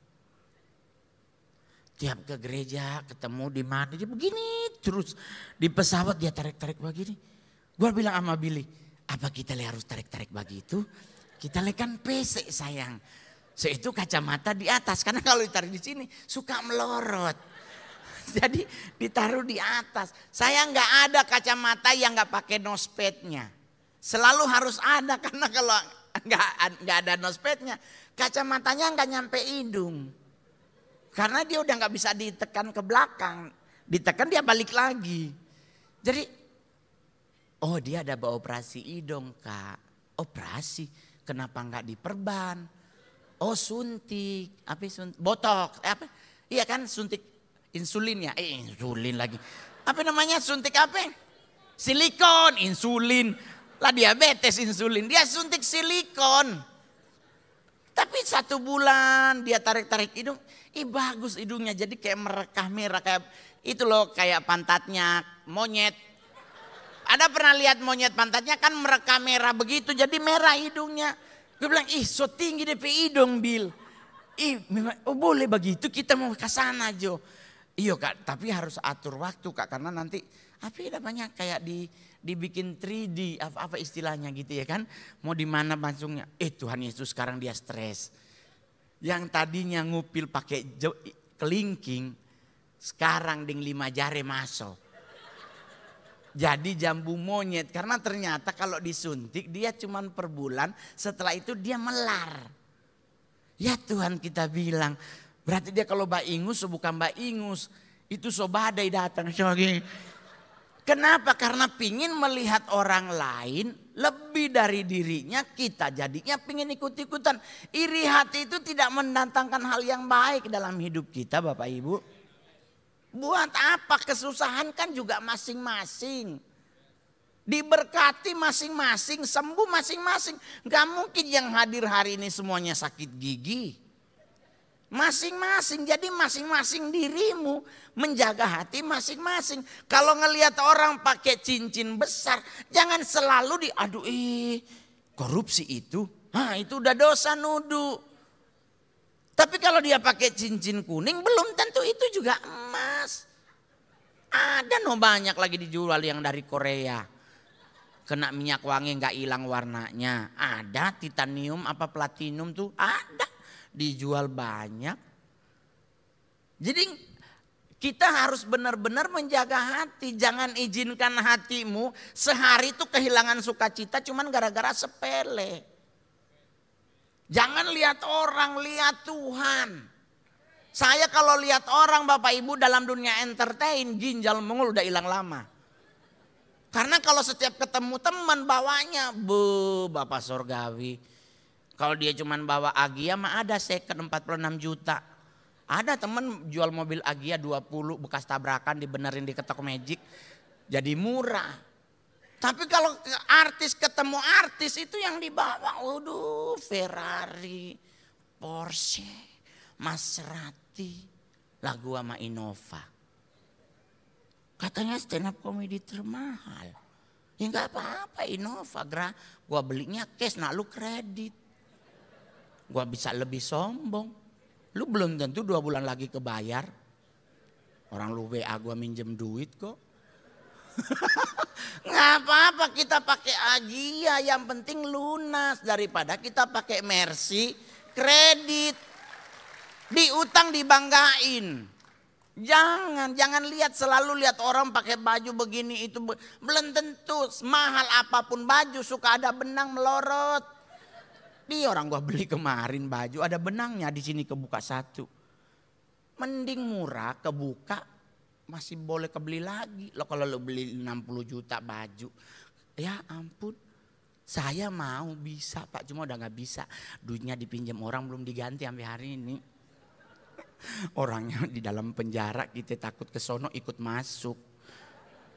Tiap ke gereja ketemu di mana dia begini terus. Di pesawat dia tarik-tarik begini. Gua bilang sama Billy, apa kita harus tarik-tarik begitu? Kita kan pesek sayang. Itu kacamata di atas karena kalau ditarik di sini suka melorot. Jadi ditaruh di atas. Saya nggak ada kacamata yang nggak pakai nosepadnya. Selalu harus ada karena kalau nggak ada nosepadnya, kacamatanya nggak nyampe hidung. Karena dia udah nggak bisa ditekan ke belakang, ditekan dia balik lagi. Jadi, oh dia ada operasi hidung Kak. Operasi, kenapa nggak diperban? Oh suntik, apa suntik? Botox, apa? Iya kan suntik. Insulin ya, insulin lagi. Apa namanya suntik apa? Silikon, insulin. Lah diabetes insulin, dia suntik silikon. Tapi 1 bulan dia tarik-tarik hidung, bagus hidungnya jadi kayak merekah merah. Kayak itu loh kayak pantatnya monyet. Ada pernah lihat monyet pantatnya kan merekah merah begitu jadi merah hidungnya. Gue bilang so tinggi DP hidung Bil. Oh boleh begitu kita mau ke sana Jo. Iya Kak, tapi harus atur waktu Kak karena nanti apa namanya kayak dibikin 3D apa istilahnya gitu ya kan. Mau di mana langsungnya. Tuhan Yesus sekarang dia stres. Yang tadinya ngupil pakai kelingking sekarang ding 5 jari masuk. Jadi jambu monyet karena ternyata kalau disuntik dia cuman per bulan setelah itu dia melar. Ya Tuhan kita bilang. Berarti dia kalau Mbak Ingus bukan Mbak Ingus. Itu sobadai datang. Kenapa? Karena pingin melihat orang lain lebih dari dirinya, kita jadinya pengen ikut-ikutan. Iri hati itu tidak mendatangkan hal yang baik dalam hidup kita, Bapak Ibu. Buat apa? Kesusahan kan juga masing-masing. Diberkati masing-masing, sembuh masing-masing. Gak mungkin yang hadir hari ini semuanya sakit gigi. Masing-masing, jadi masing-masing dirimu menjaga hati masing-masing. Kalau ngelihat orang pakai cincin besar, jangan selalu aduh korupsi itu. Itu udah dosa nuduh. Tapi kalau dia pakai cincin kuning, belum tentu itu juga emas. Ada banyak lagi dijual yang dari Korea. Kena minyak wangi gak hilang warnanya. Ada titanium apa platinum tuh ada. Dijual banyak. Jadi kita harus benar-benar menjaga hati. Jangan izinkan hatimu sehari itu kehilangan sukacita cuman gara-gara sepele. Jangan lihat orang, lihat Tuhan. Saya kalau lihat orang Bapak Ibu dalam dunia entertain, ginjal mengul udah hilang lama. Karena kalau setiap ketemu teman bawanya, Bapak Sorgawi. Kalau dia cuman bawa Agia mah ada second 46 juta. Ada temen jual mobil Agia 20 bekas tabrakan dibenerin di ketok magic. Jadi murah. Tapi kalau artis ketemu artis itu yang dibawa. Waduh Ferrari, Porsche, Maserati. Lagu sama Innova. Katanya stand up comedy termahal. Ya gak apa-apa Innova. Gua belinya cash, nah lu kredit. Gua bisa lebih sombong. Lu belum tentu 2 bulan lagi kebayar. Orang lu WA gua minjem duit kok. Nggak apa-apa kita pakai Agia. Yang penting lunas. Daripada kita pakai Mercy kredit. Diutang dibanggain. Jangan lihat selalu lihat orang pakai baju begini itu. Belum tentu mahal apapun baju suka ada benang melorot. Di orang gua beli kemarin baju ada benangnya di sini kebuka 1. Mending murah kebuka masih boleh kebeli lagi. Lo kalau lo beli 60 juta baju, ya ampun. Saya mau bisa Pak, cuma udah nggak bisa. Duitnya dipinjam orang belum diganti sampai hari ini. Orangnya di dalam penjara, kita takut ke sono ikut masuk.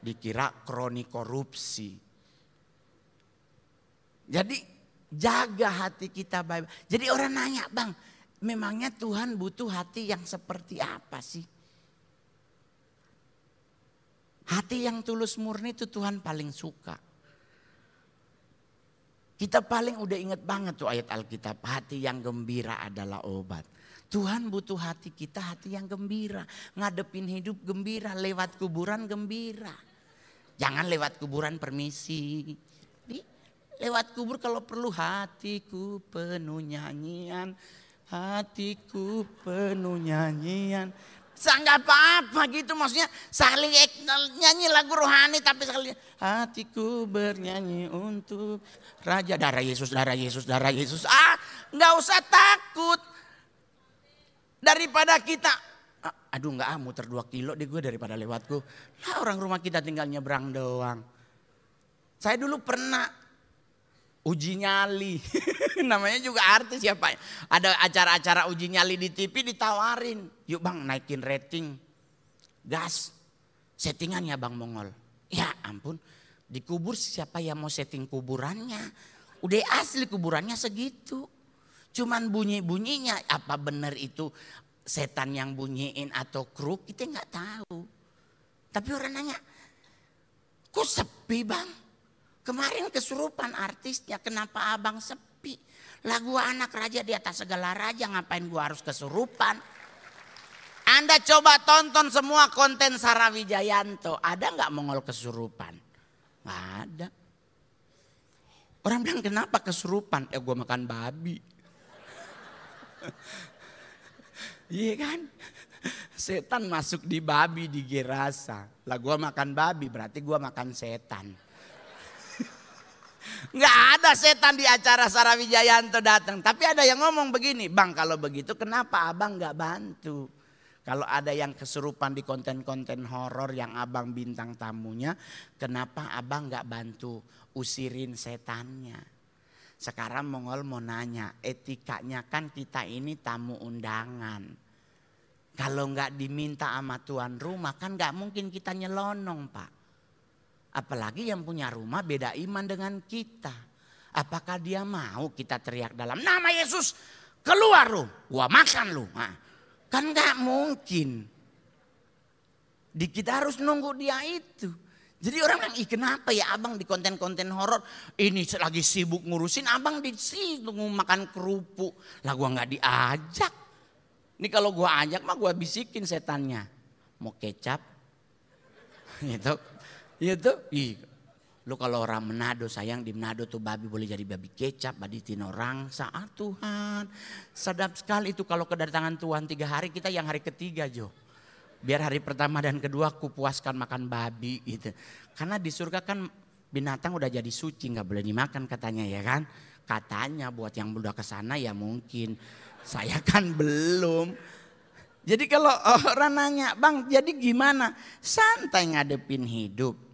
Dikira kroni korupsi. Jadi jaga hati kita baik. Jadi orang nanya, Bang, memangnya Tuhan butuh hati yang seperti apa sih? Hati yang tulus murni itu Tuhan paling suka. Kita paling udah inget banget tuh ayat Alkitab. Hati yang gembira adalah obat. Tuhan butuh hati kita, hati yang gembira. Ngadepin hidup gembira, lewat kuburan gembira. Jangan lewat kuburan permisi. Lewat kubur kalau perlu hatiku penuh nyanyian. Hatiku penuh nyanyian. Nggak apa-apa gitu maksudnya saling nyanyi lagu rohani tapi saling hatiku bernyanyi untuk Raja. Darah Yesus, darah Yesus, darah Yesus. Nggak usah takut. Daripada kita aduh nggak muter 2 kilo deh gue daripada lewatku. Nah orang rumah kita tinggal nyebrang doang. Saya dulu pernah uji nyali, namanya juga artis ya Pak. Ada acara-acara uji nyali di TV ditawarin. Yuk Bang naikin rating, gas, settingan ya Bang Mongol. Ya ampun, dikubur siapa yang mau setting kuburannya. Udah asli kuburannya segitu. Cuman bunyi-bunyinya apa benar itu setan yang bunyiin atau kru kita nggak tahu. Tapi orang nanya, kok sepi Bang? Kemarin kesurupan artisnya, kenapa abang sepi? Lagu anak raja di atas segala raja, ngapain gua harus kesurupan? Anda coba tonton semua konten Sarah Wijayanto, ada nggak Mongol kesurupan? Nggak ada. Orang bilang kenapa kesurupan? Gua makan babi. Iya kan? Setan masuk di babi di Gerasa. Lah gua makan babi berarti gua makan setan. Nggak ada setan di acara Sarah Wijayanto datang. Tapi ada yang ngomong begini, Bang kalau begitu kenapa abang nggak bantu? Kalau ada yang kesurupan di konten-konten horor yang abang bintang tamunya, kenapa abang gak bantu usirin setannya? Sekarang Mongol mau nanya, etikanya kan kita ini tamu undangan. Kalau gak diminta sama tuan rumah kan gak mungkin kita nyelonong Pak. Apalagi yang punya rumah beda iman dengan kita. Apakah dia mau kita teriak dalam nama Yesus, keluar lu, gua makan lu. Nah, kan gak mungkin. Kita harus nunggu dia itu. Jadi orang bilang, ih kenapa ya abang di konten-konten horor ini lagi sibuk ngurusin, abang di situ makan kerupuk. Lah gua gak diajak. Ini kalau gua ajak mah gua bisikin setannya. Mau kecap? Gitu. Ih, lu kalau orang Manado sayang di Manado tuh babi boleh jadi babi kecap, babi tinorang. Saat Tuhan, sedap sekali itu kalau kedatangan Tuhan 3 hari, kita yang hari ketiga Jo. Biar hari pertama dan kedua aku puaskan makan babi gitu. Karena di surga kan binatang udah jadi suci nggak boleh dimakan katanya ya kan. Katanya buat yang udah kesana ya mungkin. Saya kan belum. Jadi kalau orang nanya bang jadi gimana? Santai ngadepin hidup.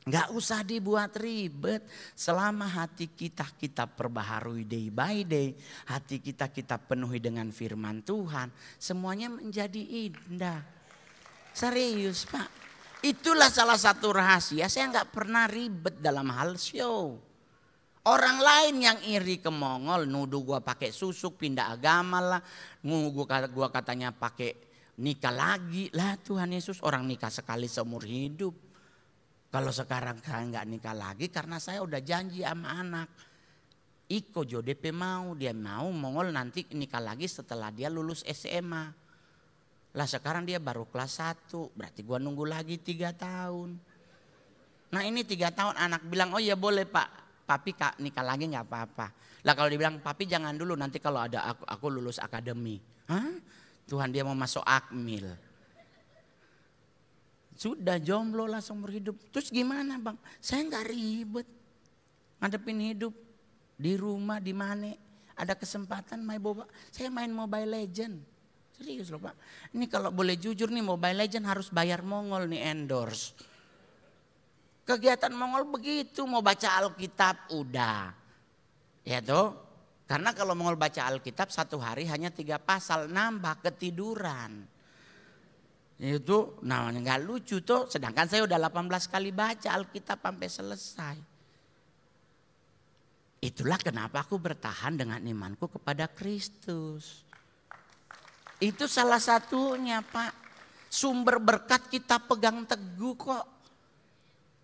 Gak usah dibuat ribet. Selama hati kita perbaharui day by day. Hati kita penuhi dengan firman Tuhan. Semuanya menjadi indah. Serius Pak. Itulah salah satu rahasia. Saya gak pernah ribet dalam hal show. Orang lain yang iri ke Mongol. Nuduh gua pakai susuk, pindah agama lah. Gua katanya pakai nikah lagi. Lah Tuhan Yesus orang nikah sekali seumur hidup. Kalau sekarang saya nggak nikah lagi karena saya udah janji sama anak. Iko Jo DP mau, dia mau Mongol nanti nikah lagi setelah dia lulus SMA. Lah sekarang dia baru kelas 1, berarti gua nunggu lagi 3 tahun. Nah ini 3 tahun anak bilang oh ya boleh Pak, papi nikah lagi nggak apa-apa. Lah kalau dibilang papi jangan dulu nanti kalau ada aku lulus akademi. Hah? Tuhan dia mau masuk akmil. Sudah jomblo lah seumur hidup. Terus gimana bang? Saya nggak ribet. Ngadepin hidup. Di rumah, di mana. Ada kesempatan main boba. Saya main Mobile Legend. Serius loh pak. Ini kalau boleh jujur nih Mobile Legend harus bayar Mongol nih endorse. Kegiatan Mongol begitu. Mau baca Alkitab udah. Ya tuh. Karena kalau Mongol baca Alkitab 1 hari hanya 3 pasal. Nambah ketiduran. Itu namanya gak lucu tuh. Sedangkan saya udah 18 kali baca Alkitab sampai selesai. Itulah kenapa aku bertahan dengan imanku kepada Kristus. Itu salah satunya Pak. Sumber berkat kita pegang teguh kok.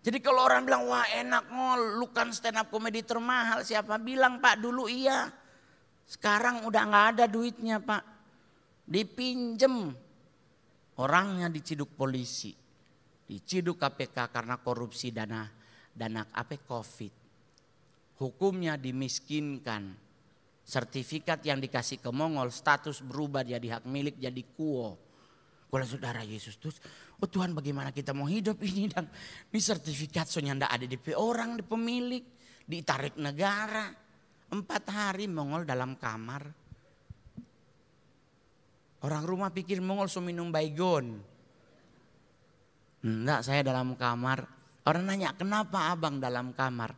Jadi kalau orang bilang wah enak ngol, lu kan stand up komedi termahal. Siapa bilang Pak dulu iya. Sekarang udah gak ada duitnya Pak. Dipinjem. Orangnya diciduk polisi, diciduk KPK karena korupsi dana COVID. Hukumnya dimiskinkan. Sertifikat yang dikasih ke Mongol status berubah jadi hak milik jadi kuo. Kalau saudara Yesus terus, oh Tuhan bagaimana kita mau hidup ini dan ini sertifikat soalnya ndak ada di orang di pemilik, ditarik negara. 4 hari Mongol dalam kamar. Orang rumah pikir Mongol so minum baygon. Enggak, saya dalam kamar. Orang nanya, kenapa abang dalam kamar?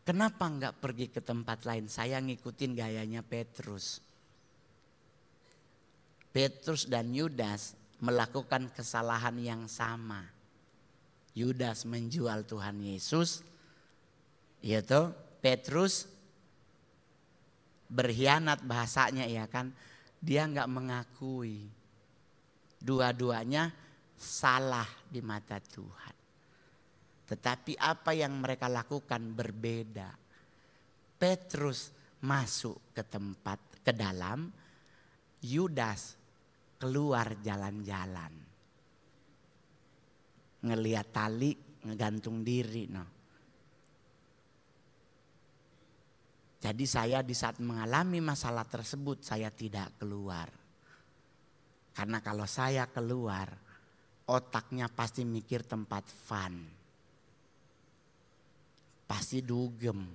Kenapa enggak pergi ke tempat lain? Saya ngikutin gayanya Petrus. Petrus dan Yudas melakukan kesalahan yang sama. Yudas menjual Tuhan Yesus. Yaitu Petrus berkhianat bahasanya ya kan. Dia enggak mengakui. Dua-duanya salah di mata Tuhan. Tetapi apa yang mereka lakukan berbeda. Petrus masuk ke dalam. Yudas keluar jalan-jalan. Ngelihat tali, ngegantung diri. No. Jadi saya di saat mengalami masalah tersebut saya tidak keluar. Karena kalau saya keluar otaknya pasti mikir tempat fun. Pasti dugem.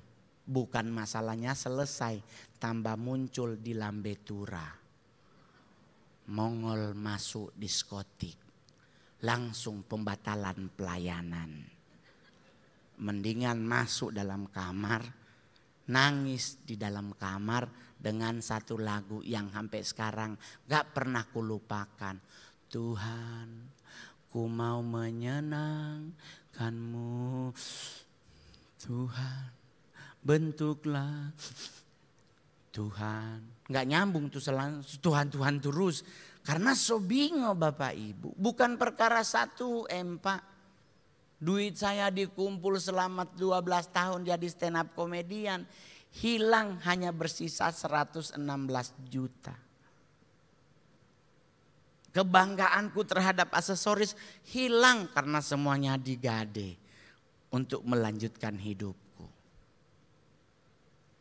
Bukan masalahnya selesai tambah muncul di lambe tura. Mongol masuk diskotik, langsung pembatalan pelayanan. Mendingan masuk dalam kamar, nangis di dalam kamar dengan satu lagu yang sampai sekarang gak pernah kulupakan. Tuhan, ku mau menyenangkanmu. Tuhan, bentuklah. Tuhan, nggak nyambung tuh Tuhan terus. Karena so bingung Bapak Ibu. Bukan perkara satu Pak. Duit saya dikumpul selama 12 tahun jadi stand up komedian. Hilang hanya bersisa 116 juta. Kebanggaanku terhadap aksesoris hilang karena semuanya digade untuk melanjutkan hidupku.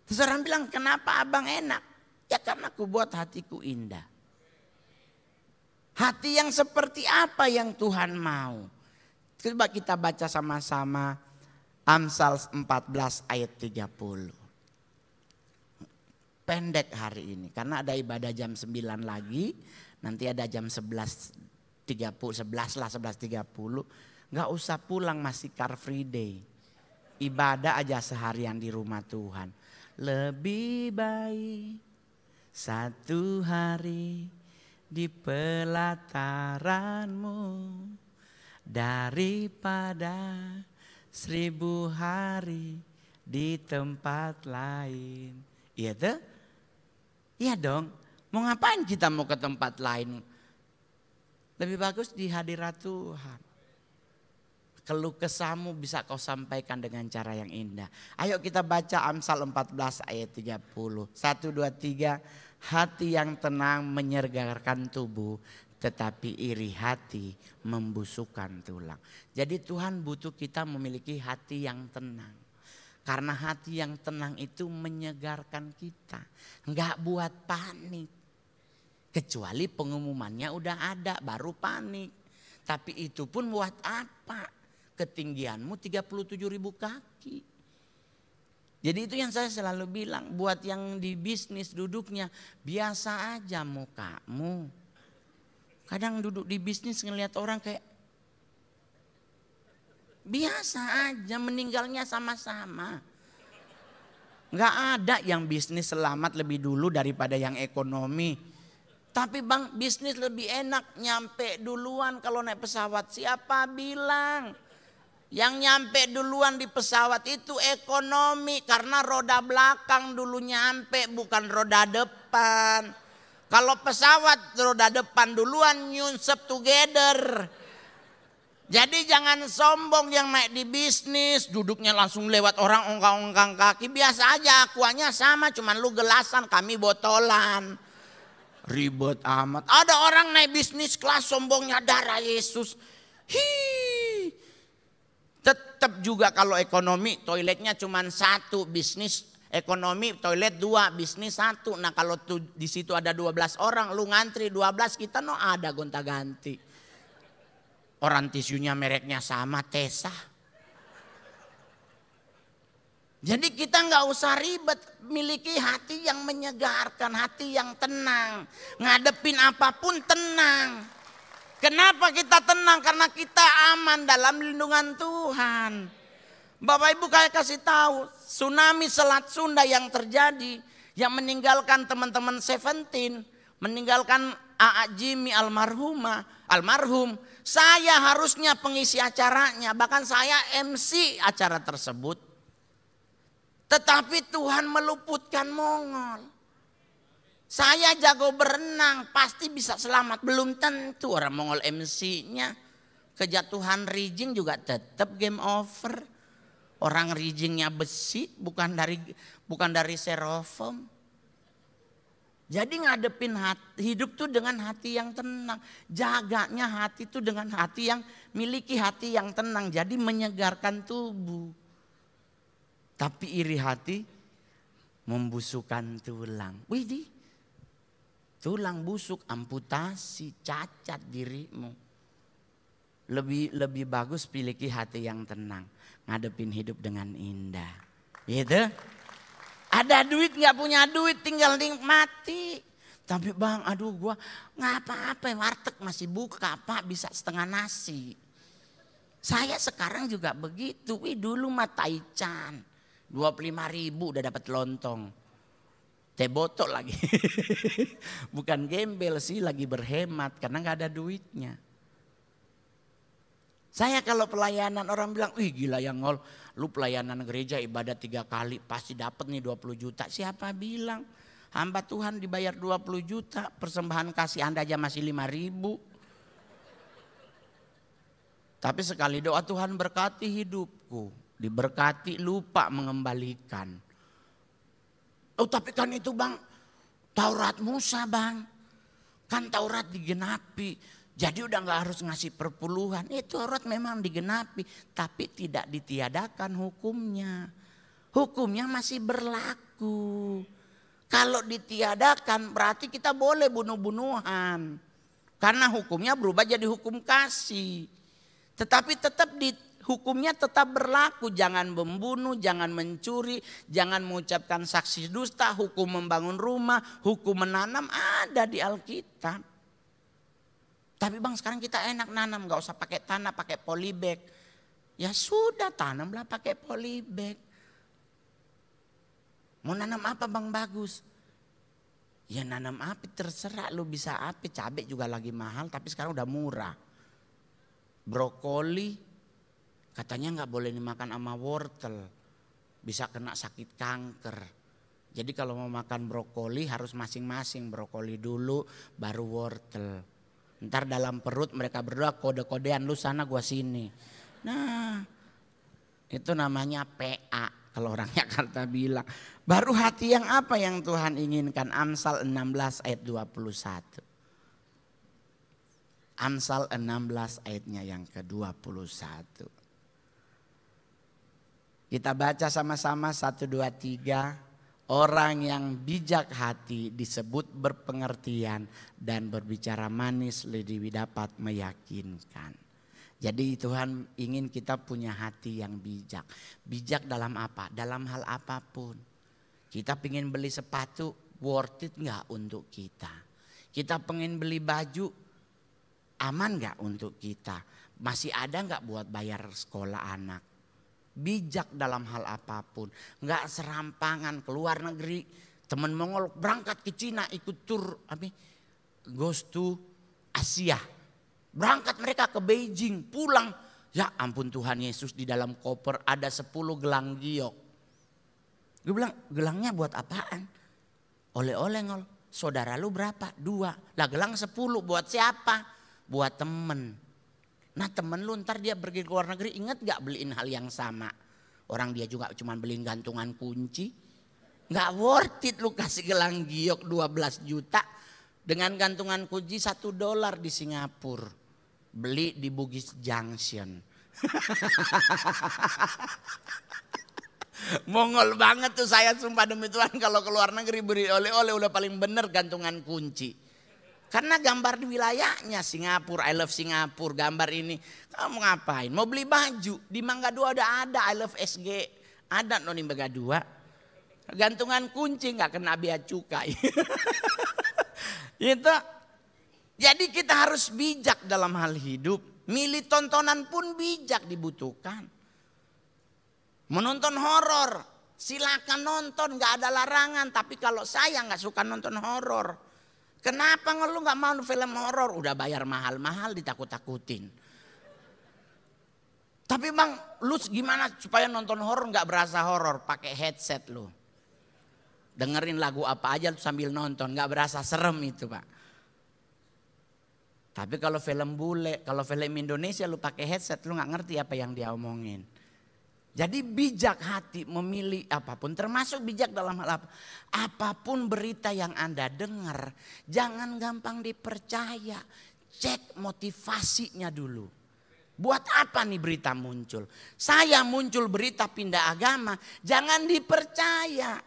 Terus orang bilang, kenapa abang enak? Ya karena aku buat hatiku indah. Hati yang seperti apa yang Tuhan mau? Coba kita baca sama-sama Amsal 14 ayat 30. Pendek hari ini karena ada ibadah jam 9 lagi. Nanti ada jam 11.30, 11.30. Gak usah pulang, masih Car Free Day. Ibadah aja seharian di rumah Tuhan. Lebih baik satu hari di pelataranmu daripada 1000 hari di tempat lain. Iya tuh? Iya dong. Mau ngapain kita mau ke tempat lain? Lebih bagus di hadirat Tuhan. Keluh kesahmu bisa kau sampaikan dengan cara yang indah. Ayo kita baca Amsal 14 ayat 30. 1, 2, 3. Hati yang tenang menyegarkan tubuh, tetapi iri hati membusukkan tulang. Jadi Tuhan butuh kita memiliki hati yang tenang. Karena hati yang tenang itu menyegarkan kita. Enggak buat panik. Kecuali pengumumannya udah ada baru panik. Tapi itu pun buat apa? Ketinggianmu 37.000 kaki. Jadi itu yang saya selalu bilang, buat yang di bisnis duduknya biasa aja mukamu. Kadang duduk di bisnis ngelihat orang kayak biasa aja, meninggalnya sama-sama. Nggak ada yang bisnis selamat lebih dulu daripada yang ekonomi. Tapi bang, bisnis lebih enak nyampe duluan kalau naik pesawat. Siapa bilang? Yang nyampe duluan di pesawat itu ekonomi karena roda belakang dulu nyampe bukan roda depan. Kalau pesawat roda depan duluan nyunsep together. Jadi jangan sombong yang naik di bisnis duduknya langsung lewat orang ongkang-ongkang kaki. Biasa aja akuannya sama cuman lu gelasan kami botolan. Ribet amat. Ada orang naik bisnis kelas sombongnya darah Yesus. Tetap juga kalau ekonomi toiletnya cuma 1, bisnis ekonomi toilet 2, bisnis 1. Nah kalau di situ ada 12 orang, lu ngantri 12, kita ada gonta-ganti. Orang tisunya mereknya sama, Tesa. Jadi kita nggak usah ribet, miliki hati yang menyegarkan, hati yang tenang, ngadepin apapun tenang. Kenapa kita tenang? Karena kita aman dalam lindungan Tuhan. Bapak Ibu kayak kasih tahu, tsunami Selat Sunda yang terjadi, yang meninggalkan teman-teman Seventeen, meninggalkan A.A. Jimmy almarhum. Saya harusnya pengisi acaranya, bahkan saya MC acara tersebut. Tetapi Tuhan meluputkan Mongol. Saya jago berenang, pasti bisa selamat. Belum tentu orang Mongol MC-nya. Kejatuhan rigging juga tetap game over. Orang riggingnya besi, bukan dari styrofoam. Jadi ngadepin hidup tuh dengan hati yang tenang. Jaganya hati tuh dengan hati yang miliki hati yang tenang. Jadi menyegarkan tubuh. Tapi iri hati membusukkan tulang. Widih. Tulang busuk, amputasi, cacat dirimu. Lebih bagus pilih hati yang tenang. Ngadepin hidup dengan indah. Gitu. Ada duit gak punya duit tinggal nikmati. Tapi bang, aduh gue nggak apa-apa, warteg masih buka, Pak bisa setengah nasi. Saya sekarang juga begitu. Wih dulu mah taichan 25.000 udah dapat lontong. Teh botol lagi. Bukan gembel sih, lagi berhemat karena nggak ada duitnya. Saya kalau pelayanan orang bilang, wih gila ya Ngol, lu pelayanan gereja ibadah 3 kali pasti dapat nih 20 juta. Siapa bilang? Hamba Tuhan dibayar 20 juta, persembahan kasih Anda aja masih 5.000. Tapi sekali doa Tuhan berkati hidupku, diberkati lupa mengembalikan. Oh tapi kan itu bang, Taurat Musa bang, kan Taurat digenapi. Jadi udah gak harus ngasih perpuluhan. Itu Taurat memang digenapi, tapi tidak ditiadakan hukumnya. Hukumnya masih berlaku. Kalau ditiadakan berarti kita boleh bunuh-bunuhan. Karena hukumnya berubah jadi hukum kasih. Tetapi tetap hukumnya tetap berlaku. Jangan membunuh, jangan mencuri, jangan mengucapkan saksi dusta, hukum membangun rumah, hukum menanam ada di Alkitab. Tapi bang sekarang kita enak nanam, gak usah pakai tanah, pakai polybag. Ya sudah tanamlah pakai polybag. Mau nanam apa bang bagus? Ya nanam apa terserah lu bisa apa. Cabai juga lagi mahal tapi sekarang udah murah. Brokoli katanya gak boleh dimakan sama wortel. Bisa kena sakit kanker. Jadi kalau mau makan brokoli harus masing-masing. Brokoli dulu baru wortel. Ntar dalam perut mereka berdua kode-kodean, lu sana gua sini. Nah itu namanya PA. Kalau orang Jakarta bilang, baru hati yang apa yang Tuhan inginkan? Amsal 16 ayat 21. Amsal 16 ayatnya yang ke-21. Kita baca sama-sama 1, 2, 3. Orang yang bijak hati disebut berpengertian dan berbicara manis lebih dapat meyakinkan. Jadi Tuhan ingin kita punya hati yang bijak. Bijak dalam apa? Dalam hal apapun. Kita pengen beli sepatu, worth it gak untuk kita? Kita pengen beli baju, aman gak untuk kita? Masih ada gak buat bayar sekolah anak? Bijak dalam hal apapun. Gak serampangan keluar negeri. Temen Mongol berangkat ke Cina ikut tur. Goes to Asia. Berangkat mereka ke Beijing, pulang. Ya ampun Tuhan Yesus di dalam koper ada 10 gelang giok. Gue bilang gelangnya buat apaan? Oleh-oleh Ngol. Saudara lu berapa? 2. Lah gelang 10 buat siapa? Buat temen. Nah temen lu ntar dia pergi ke luar negeri inget gak beliin hal yang sama? Orang dia juga cuma beliin gantungan kunci. Gak worth it lu kasih gelang giok 12 juta. Dengan gantungan kunci $1 di Singapura. Beli di Bugis Junction. Mongol banget tuh saya sumpah demi Tuhan kalau ke luar negeri beri oleh-oleh udah paling bener gantungan kunci. Karena gambar di wilayahnya Singapura, I love Singapura, gambar ini. Kamu ngapain? Mau beli baju di Mangga 2 udah ada I love SG. Ada di Mangga 2. Gantungan kunci gak kena bea cukai. Itu. Jadi kita harus bijak dalam hal hidup. Milih tontonan pun bijak dibutuhkan. Menonton horor, silakan nonton, gak ada larangan. Tapi kalau saya gak suka nonton horor. Kenapa lu gak mau film horor? Udah bayar mahal-mahal ditakut-takutin. Tapi bang, lu gimana supaya nonton horor gak berasa horor? Pakai headset lu. Dengerin lagu apa aja sambil nonton, gak berasa serem itu pak. Tapi kalau film bule, kalau film Indonesia lu pakai headset lu gak ngerti apa yang dia omongin. Jadi bijak hati memilih apapun, termasuk bijak dalam hal apa. Apapun berita yang Anda dengar, jangan gampang dipercaya. Cek motivasinya dulu. Buat apa nih berita muncul? Saya muncul berita pindah agama, jangan dipercaya.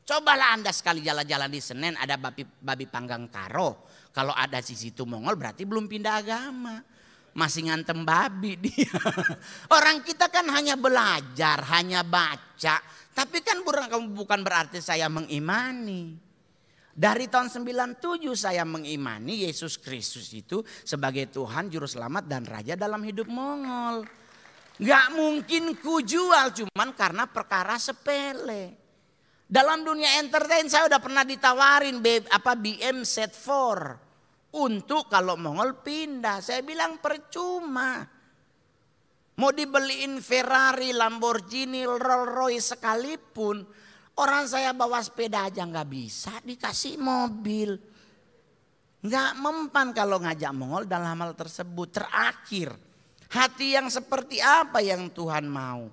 Cobalah Anda sekali jalan-jalan di Senen ada babi panggang karo. Kalau ada di situ Mongol berarti belum pindah agama. Masih ngantem babi dia. Orang kita kan hanya belajar, hanya baca. Tapi kan bukan berarti saya mengimani. Dari tahun 97 saya mengimani Yesus Kristus itu sebagai Tuhan, Juru Selamat dan Raja dalam hidup Mongol. Gak mungkin ku jual cuman karena perkara sepele. Dalam dunia entertain saya udah pernah ditawarin BM Set 4 untuk kalau Mongol pindah. Saya bilang percuma. Mau dibeliin Ferrari, Lamborghini, Rolls Royce sekalipun, orang saya bawa sepeda aja nggak bisa dikasih mobil. Nggak mempan kalau ngajak Mongol dalam hal tersebut. Terakhir, hati yang seperti apa yang Tuhan mau?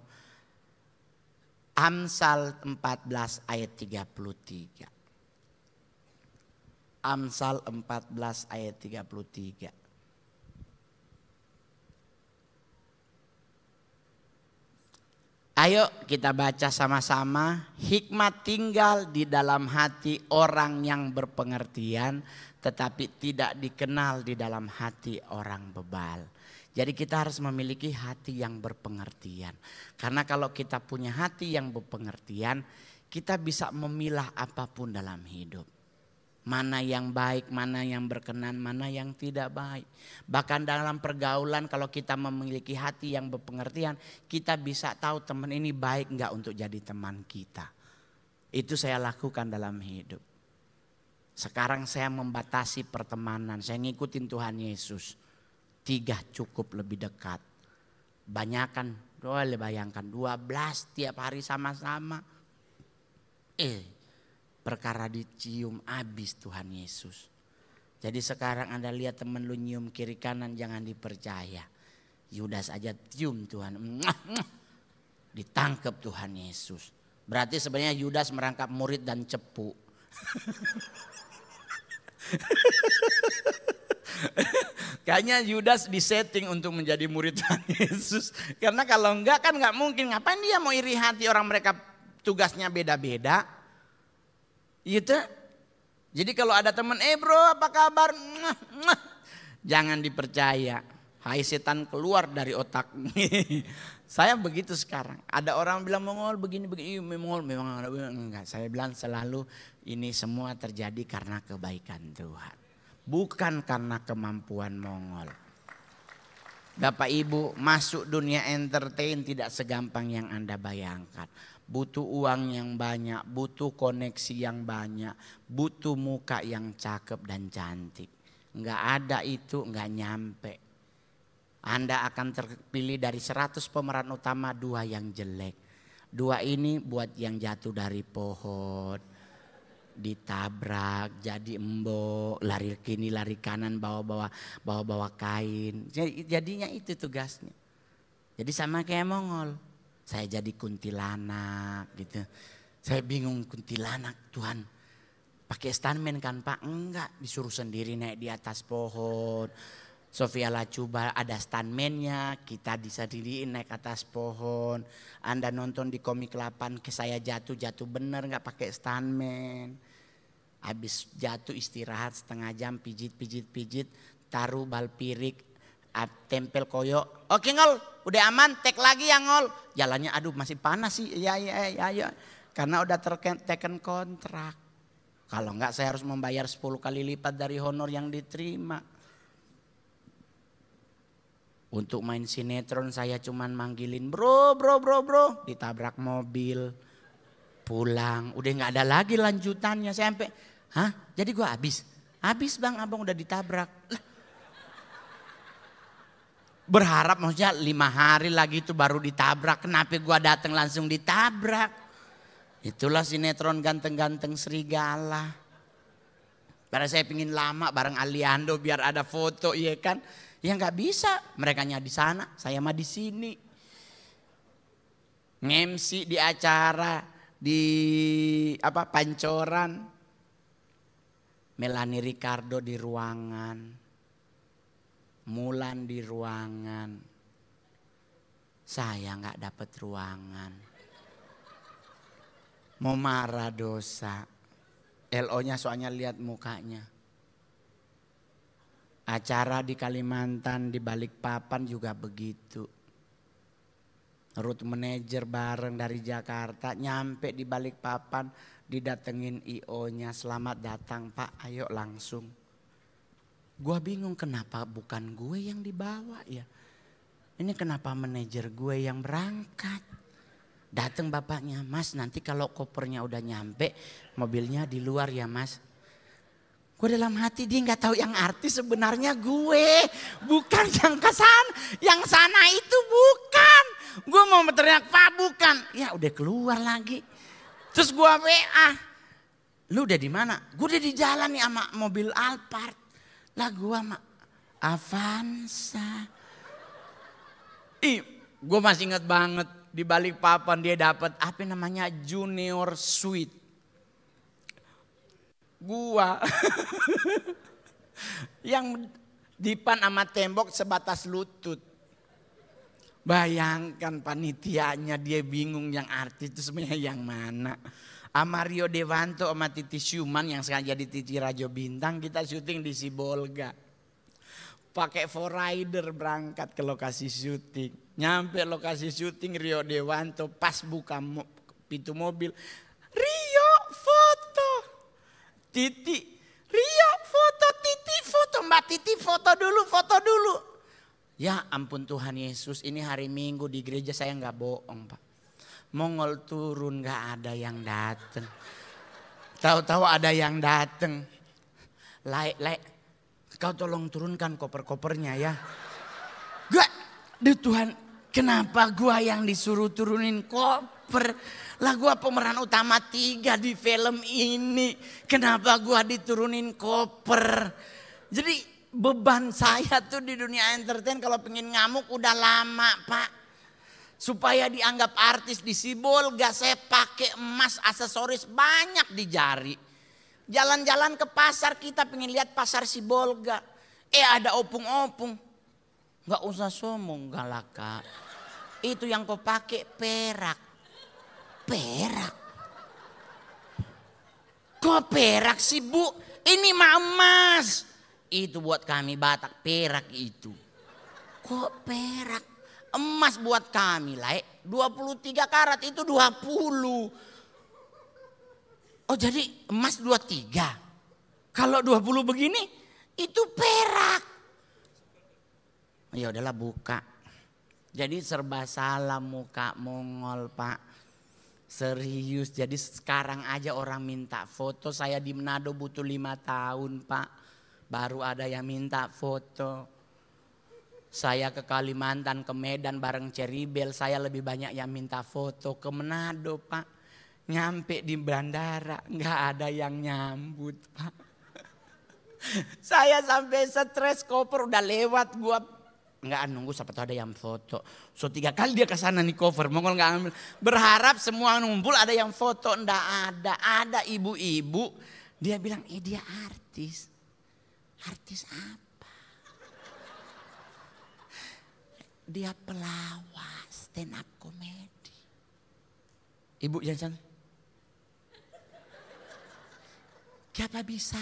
Amsal 14 ayat 33. Amsal 14 ayat 33. Ayo kita baca sama-sama. Hikmat tinggal di dalam hati orang yang berpengertian, tetapi tidak dikenal di dalam hati orang bebal. Jadi kita harus memiliki hati yang berpengertian. Karena kalau kita punya hati yang berpengertian, kita bisa memilah apapun dalam hidup. Mana yang baik, mana yang berkenan, mana yang tidak baik. Bahkan dalam pergaulan kalau kita memiliki hati yang berpengertian, kita bisa tahu teman ini baik enggak untuk jadi teman kita. Itu saya lakukan dalam hidup. Sekarang saya membatasi pertemanan, saya ngikutin Tuhan Yesus. 3 cukup lebih dekat. Banyakan, boleh bayangkan 12 tiap hari sama-sama. Perkara dicium habis Tuhan Yesus. Jadi sekarang Anda lihat temen lu nyium kiri kanan jangan dipercaya. Yudas aja cium Tuhan. Ditangkap Tuhan Yesus. Berarti sebenarnya Yudas merangkap murid dan cepu. Kayaknya Yudas disetting untuk menjadi murid Tuhan Yesus. Karena kalau enggak kan enggak mungkin. Ngapain dia mau iri hati orang mereka tugasnya beda-beda. Gitu. Jadi kalau ada teman, bro apa kabar? Jangan dipercaya. Hai setan keluar dari otak. Saya begitu sekarang. Ada orang bilang Mongol begini-begini. Mongol memang enggak. Saya bilang selalu ini semua terjadi karena kebaikan Tuhan. Bukan karena kemampuan Mongol. Bapak Ibu, masuk dunia entertain tidak segampang yang Anda bayangkan. Butuh uang yang banyak, butuh koneksi yang banyak, butuh muka yang cakep dan cantik. Enggak ada itu, enggak nyampe. Anda akan terpilih dari 100 pemeran utama 2 yang jelek. 2 ini buat yang jatuh dari pohon, ditabrak, jadi embok, lari kiri lari kanan bawa kain. Jadinya itu tugasnya. Jadi sama kayak Mongol. Saya jadi kuntilanak gitu. Saya bingung kuntilanak Tuhan. Pakai stuntman kan Pak? Enggak, disuruh sendiri naik di atas pohon. Sofia Lacuba ada stuntman-nya, kita disediain naik atas pohon. Anda nonton di Komik 8 ke saya jatuh bener nggak pakai stuntman. Habis jatuh istirahat setengah jam pijit, taruh bal pirik, tempel koyo. Oke Ngol, udah aman, tek lagi ya Ngol. Jalannya aduh masih panas sih, ya. Karena udah teken kontrak. Kalau enggak saya harus membayar 10 kali lipat dari honor yang diterima. Untuk main sinetron saya cuman manggilin bro, ditabrak mobil, pulang, udah nggak ada lagi lanjutannya. Saya sampai, jadi gua habis bang, abang udah ditabrak. Berharap maksudnya 5 hari lagi itu baru ditabrak, kenapa gua datang langsung ditabrak? Itulah sinetron ganteng-ganteng serigala. Karena saya pingin lama bareng Aliando biar ada foto, iya kan? Ya nggak bisa, merekanya di sana, saya mah di sini. Nge-MC di acara di Pancoran. Melanie Ricardo di ruangan. Mulan di ruangan. Saya nggak dapat ruangan. Mau marah dosa. LO-nya soalnya lihat mukanya. Acara di Kalimantan, di Balikpapan juga begitu. road manager bareng dari Jakarta, nyampe di Balikpapan, didatengin IO-nya, selamat datang Pak, ayo langsung. Gua bingung kenapa bukan gue yang dibawa ya. Ini kenapa manajer gue yang berangkat. Datang bapaknya, Mas nanti kalau kopernya udah nyampe, mobilnya di luar ya Mas. Gue dalam hati dia nggak tahu yang artis sebenarnya gue, bukan yang yang sana itu bukan. Gue mau teriak Pak bukan, ya udah keluar lagi. Terus gue WA, lu udah di mana? Gue udah di jalan nih sama mobil Alphard. Lah gue sama Avanza. Gue masih inget banget di Balikpapan dia dapat apa namanya Junior Suite. Gua yang dipan sama tembok sebatas lutut. Bayangkan panitianya dia bingung yang artis itu sebenarnya yang mana. Sama Rio Dewanto sama Titi Syuman yang sekarang jadi Titi Rajo Bintang, kita syuting di Sibolga. Pakai 4Rider berangkat ke lokasi syuting. Nyampe lokasi syuting Rio Dewanto pas buka pintu mobil. Rio foto. Titi, Rio foto, Titi foto. Mbak Titi foto dulu. Ya ampun Tuhan Yesus, ini hari Minggu di gereja saya nggak bohong Pak. Mongol turun nggak ada yang dateng. Tahu-tahu ada yang dateng. Kau tolong turunkan koper-kopernya ya. Gak, Tuhan kenapa gua yang disuruh turunin koper? Lah gua pemeran utama 3 di film ini. Kenapa gua diturunin koper? Jadi beban saya tuh di dunia entertain kalau pengen ngamuk udah lama Pak. Supaya dianggap artis di Sibolga saya pakai emas aksesoris banyak di jari. Jalan-jalan ke pasar kita pengen lihat pasar Sibolga. Ada opung-opung. Gak usah sombong galaka. Itu yang kau pakai perak. Perak. Kok perak sih Bu? Ini mah emas. Itu buat kami Batak perak itu. Kok perak? Emas buat kami lah. 23 karat itu 20. Oh jadi emas 23. Kalau 20 begini itu perak. Ya udahlah buka. Jadi serba salah muka Mongol Pak. Serius, jadi sekarang aja orang minta foto. Saya di Manado butuh 5 tahun Pak. Baru ada yang minta foto. Saya ke Kalimantan, ke Medan bareng Ceribel. Saya lebih banyak yang minta foto. Ke Manado Pak. Nyampe di bandara nggak ada yang nyambut Pak. Saya sampai stres koper udah lewat gua. Nggak nunggu siapa tahu ada yang foto. So 3 kali dia kesana nih cover, Mongol nggak ambil. Berharap semua ngumpul ada yang foto, nggak ada. Ada ibu-ibu, dia bilang dia artis. Artis apa? Dia pelawak stand up comedy. Ibu jangan. Siapa bisa?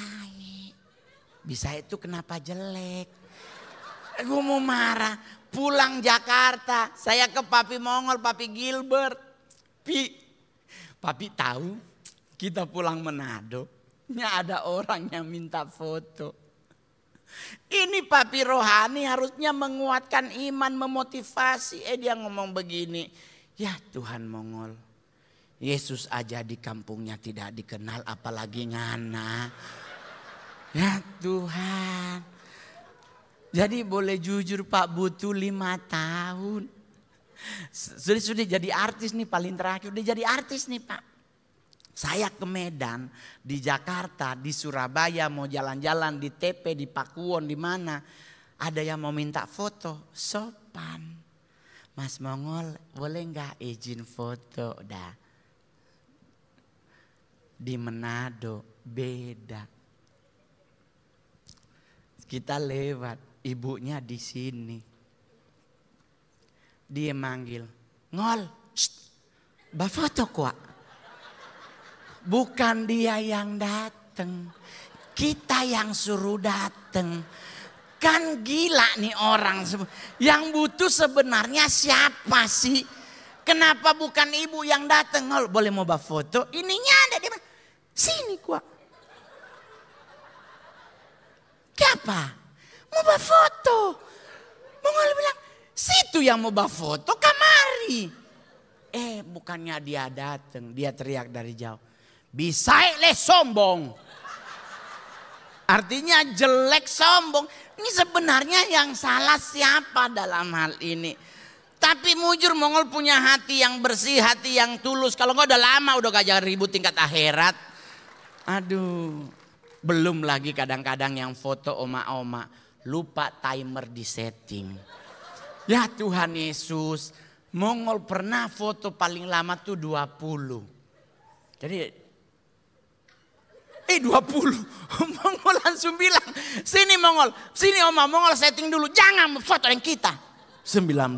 Bisa itu kenapa jelek? Gue mau marah, pulang Jakarta, saya ke Papi Mongol, Papi Gilbert. Papi tahu kita pulang Manado, ada orang yang minta foto. Ini Papi Rohani harusnya menguatkan iman, memotivasi. Dia ngomong begini, ya Tuhan Mongol, Yesus aja di kampungnya tidak dikenal apalagi ngana. Ya Tuhan. Jadi boleh jujur Pak butuh 5 tahun. Sudah jadi artis nih paling terakhir. Udah jadi artis nih Pak. Saya ke Medan, di Jakarta, di Surabaya mau jalan-jalan di TP, di Pakuwon, di mana. Ada yang mau minta foto, sopan. Mas Mongol boleh nggak izin foto dah. Di Manado beda. Kita lewat. Ibunya di sini. Dia manggil, Ngol, bafoto kuak. Bukan dia yang dateng, kita yang suruh dateng. Kan gila nih orang. Yang butuh sebenarnya siapa sih? kenapa bukan ibu yang datang? Ngol, boleh mau bawa foto? Ininya ada di mana? Sini gua. Kenapa? Mau bawa foto. Mongol bilang, situ yang mau bawa foto, kamari. Bukannya dia datang, dia teriak dari jauh. Bisa le sombong. Artinya jelek, sombong. Ini sebenarnya yang salah siapa dalam hal ini? Tapi mujur Mongol punya hati yang bersih, hati yang tulus. Kalau enggak udah lama udah gak ribut tingkat akhirat. Aduh, belum lagi kadang-kadang yang foto oma-oma lupa timer di setting. Ya Tuhan Yesus, Mongol pernah foto paling lama tuh 20. Jadi 20. Mongol langsung bilang, sini Mongol, sini oma, Mongol setting dulu. Jangan foto yang kita. 19,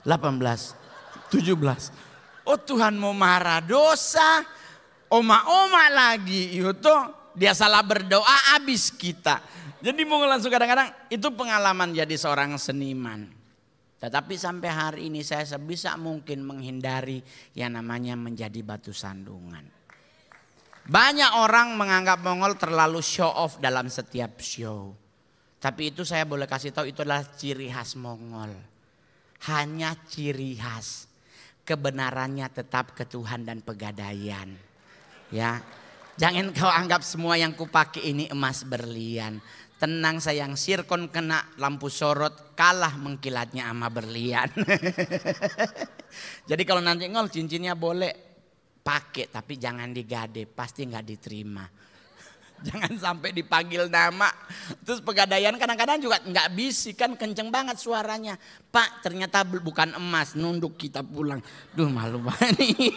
18, 17. Oh Tuhan mau marah, dosa. Oma-oma lagi, itu dia salah berdoa habis kita. Jadi Mongol langsung kadang-kadang itu pengalaman jadi seorang seniman. Tetapi sampai hari ini saya sebisa mungkin menghindari yang namanya menjadi batu sandungan. Banyak orang menganggap Mongol terlalu show off dalam setiap show. Tapi itu saya boleh kasih tahu itu adalah ciri khas Mongol. Hanya ciri khas. Kebenarannya tetap ke Tuhan dan pegadaian. Ya, jangan kau anggap semua yang kupakai ini emas berlian. Tenang sayang, sirkon kena lampu sorot kalah mengkilatnya ama berlian. Jadi kalau nanti Ngol cincinnya boleh pakai tapi jangan digade, pasti nggak diterima. Jangan sampai dipanggil nama. Terus pegadaian kadang-kadang juga nggak bisik kan, kenceng banget suaranya. Pak ternyata bukan emas, nunduk kita pulang. Duh malu banget nih.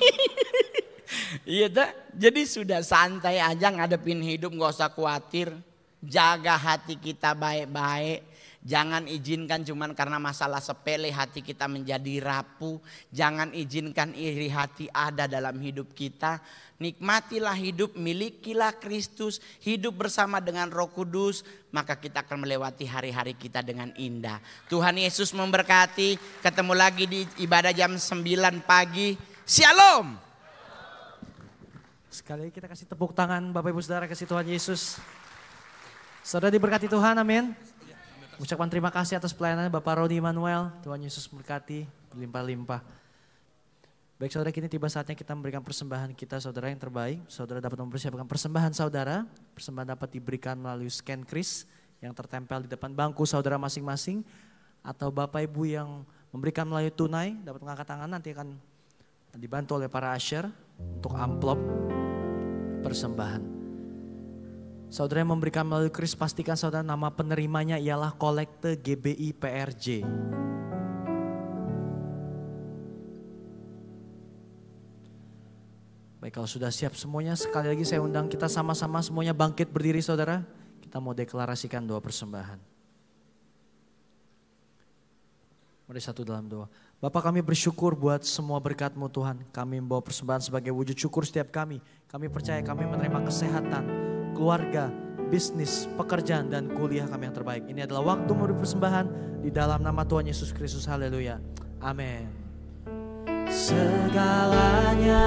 Iya dah. Jadi sudah santai aja ngadepin hidup, nggak usah khawatir. Jaga hati kita baik-baik. Jangan izinkan cuman karena masalah sepele hati kita menjadi rapuh. Jangan izinkan iri hati ada dalam hidup kita. Nikmatilah hidup, milikilah Kristus, hidup bersama dengan Roh Kudus, maka kita akan melewati hari-hari kita dengan indah. Tuhan Yesus memberkati. Ketemu lagi di ibadah jam 9 pagi. Shalom. Sekali lagi kita kasih tepuk tangan Bapak Ibu Saudara, kasih Tuhan Yesus. Saudara diberkati Tuhan, amin. Ucapkan terima kasih atas pelayanannya Bapak Rodi Manuel. Tuhan Yesus memberkati berlimpah-limpah. Baik saudara, kini tiba saatnya kita memberikan persembahan kita saudara yang terbaik. Saudara dapat mempersiapkan persembahan saudara. Persembahan dapat diberikan melalui scan kris yang tertempel di depan bangku saudara masing-masing. Atau Bapak Ibu yang memberikan melalui tunai dapat mengangkat tangan, nanti akan dibantu oleh para usher untuk amplop persembahan. Saudara yang memberikan melalui kris, pastikan saudara nama penerimanya ialah Kolekte GBI PRJ. Baik, kalau sudah siap semuanya, sekali lagi saya undang kita sama-sama semuanya bangkit berdiri saudara. Kita mau deklarasikan doa persembahan. Mari satu dalam doa. Bapak, kami bersyukur buat semua berkat-Mu Tuhan. Kami membawa persembahan sebagai wujud syukur setiap kami. Kami percaya kami menerima kesehatan, keluarga, bisnis, pekerjaan, dan kuliah kami yang terbaik. Ini adalah waktu memberi persembahan di dalam nama Tuhan Yesus Kristus. Haleluya. Amin. Segalanya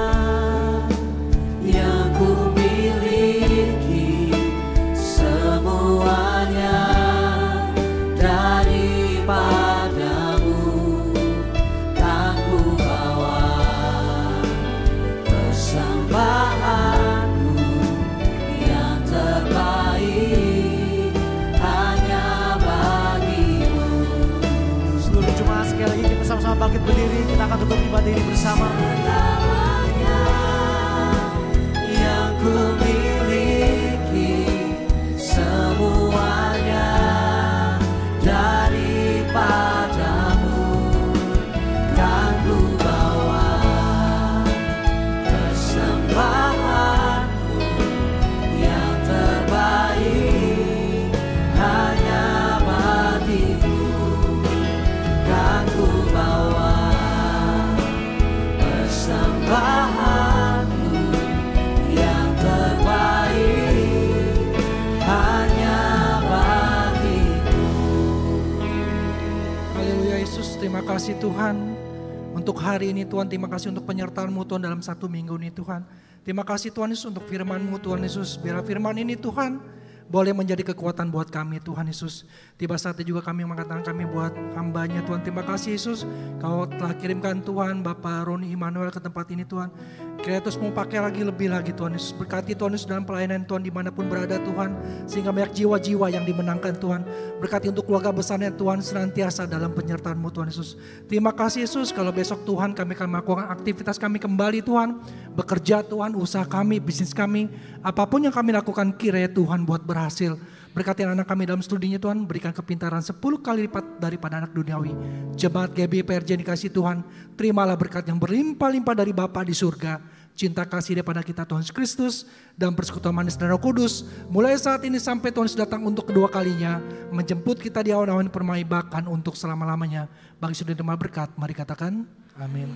yang ku miliki, semuanya daripadamu, kan ku bawa persembahanku yang terbaik hanya bagimu. Seluruh jemaat sekali lagi kita sama-sama bangkit berdiri, kita akan tutup ibadah ini bersama. Yang ku miliki, semuanya daripadamu, kan ku bawa persembahanku yang terbaik hanya bagimu, kan ku bawa persembahanku yang terbaik hanya bagimu. Haleluya Yesus, terima kasih Tuhan untuk hari ini Tuhan. Terima kasih untuk penyertaan-Mu Tuhan dalam 1 minggu ini Tuhan. Terima kasih Tuhan Yesus untuk firman-Mu Tuhan Yesus. Biar firman ini Tuhan boleh menjadi kekuatan buat kami Tuhan Yesus. Tiba saatnya juga kami mengatakan kami buat hamba-Nya Tuhan. Terima kasih Yesus, Kau telah kirimkan Tuhan Bapak Roni Immanuel ke tempat ini Tuhan. Kiranya terus mau pakai lebih lagi Tuhan Yesus. Berkati Tuhan Yesus dalam pelayanan Tuhan dimanapun berada Tuhan. Sehingga banyak jiwa-jiwa yang dimenangkan Tuhan. Berkati untuk keluarga besarnya Tuhan senantiasa dalam penyertaan-Mu Tuhan Yesus. Terima kasih Yesus, kalau besok Tuhan kami akan melakukan aktivitas kami kembali Tuhan. Bekerja Tuhan, usaha kami, bisnis kami. Apapun yang kami lakukan kiranya Tuhan buat berhasil. Berkati anak kami dalam studinya Tuhan, berikan kepintaran 10 kali lipat daripada anak duniawi. Jemaat GBI PRJ dikasih Tuhan, terimalah berkat yang berlimpah-limpah dari Bapa di surga. Cinta kasih daripada kita Tuhan Yesus Kristus dan persekutuan manis dan Roh Kudus. Mulai saat ini sampai Tuhan Yesus datang untuk kedua kalinya, menjemput kita di awan-awan permai bahkan untuk selama-lamanya. Bagi sudah terima berkat, mari katakan amin.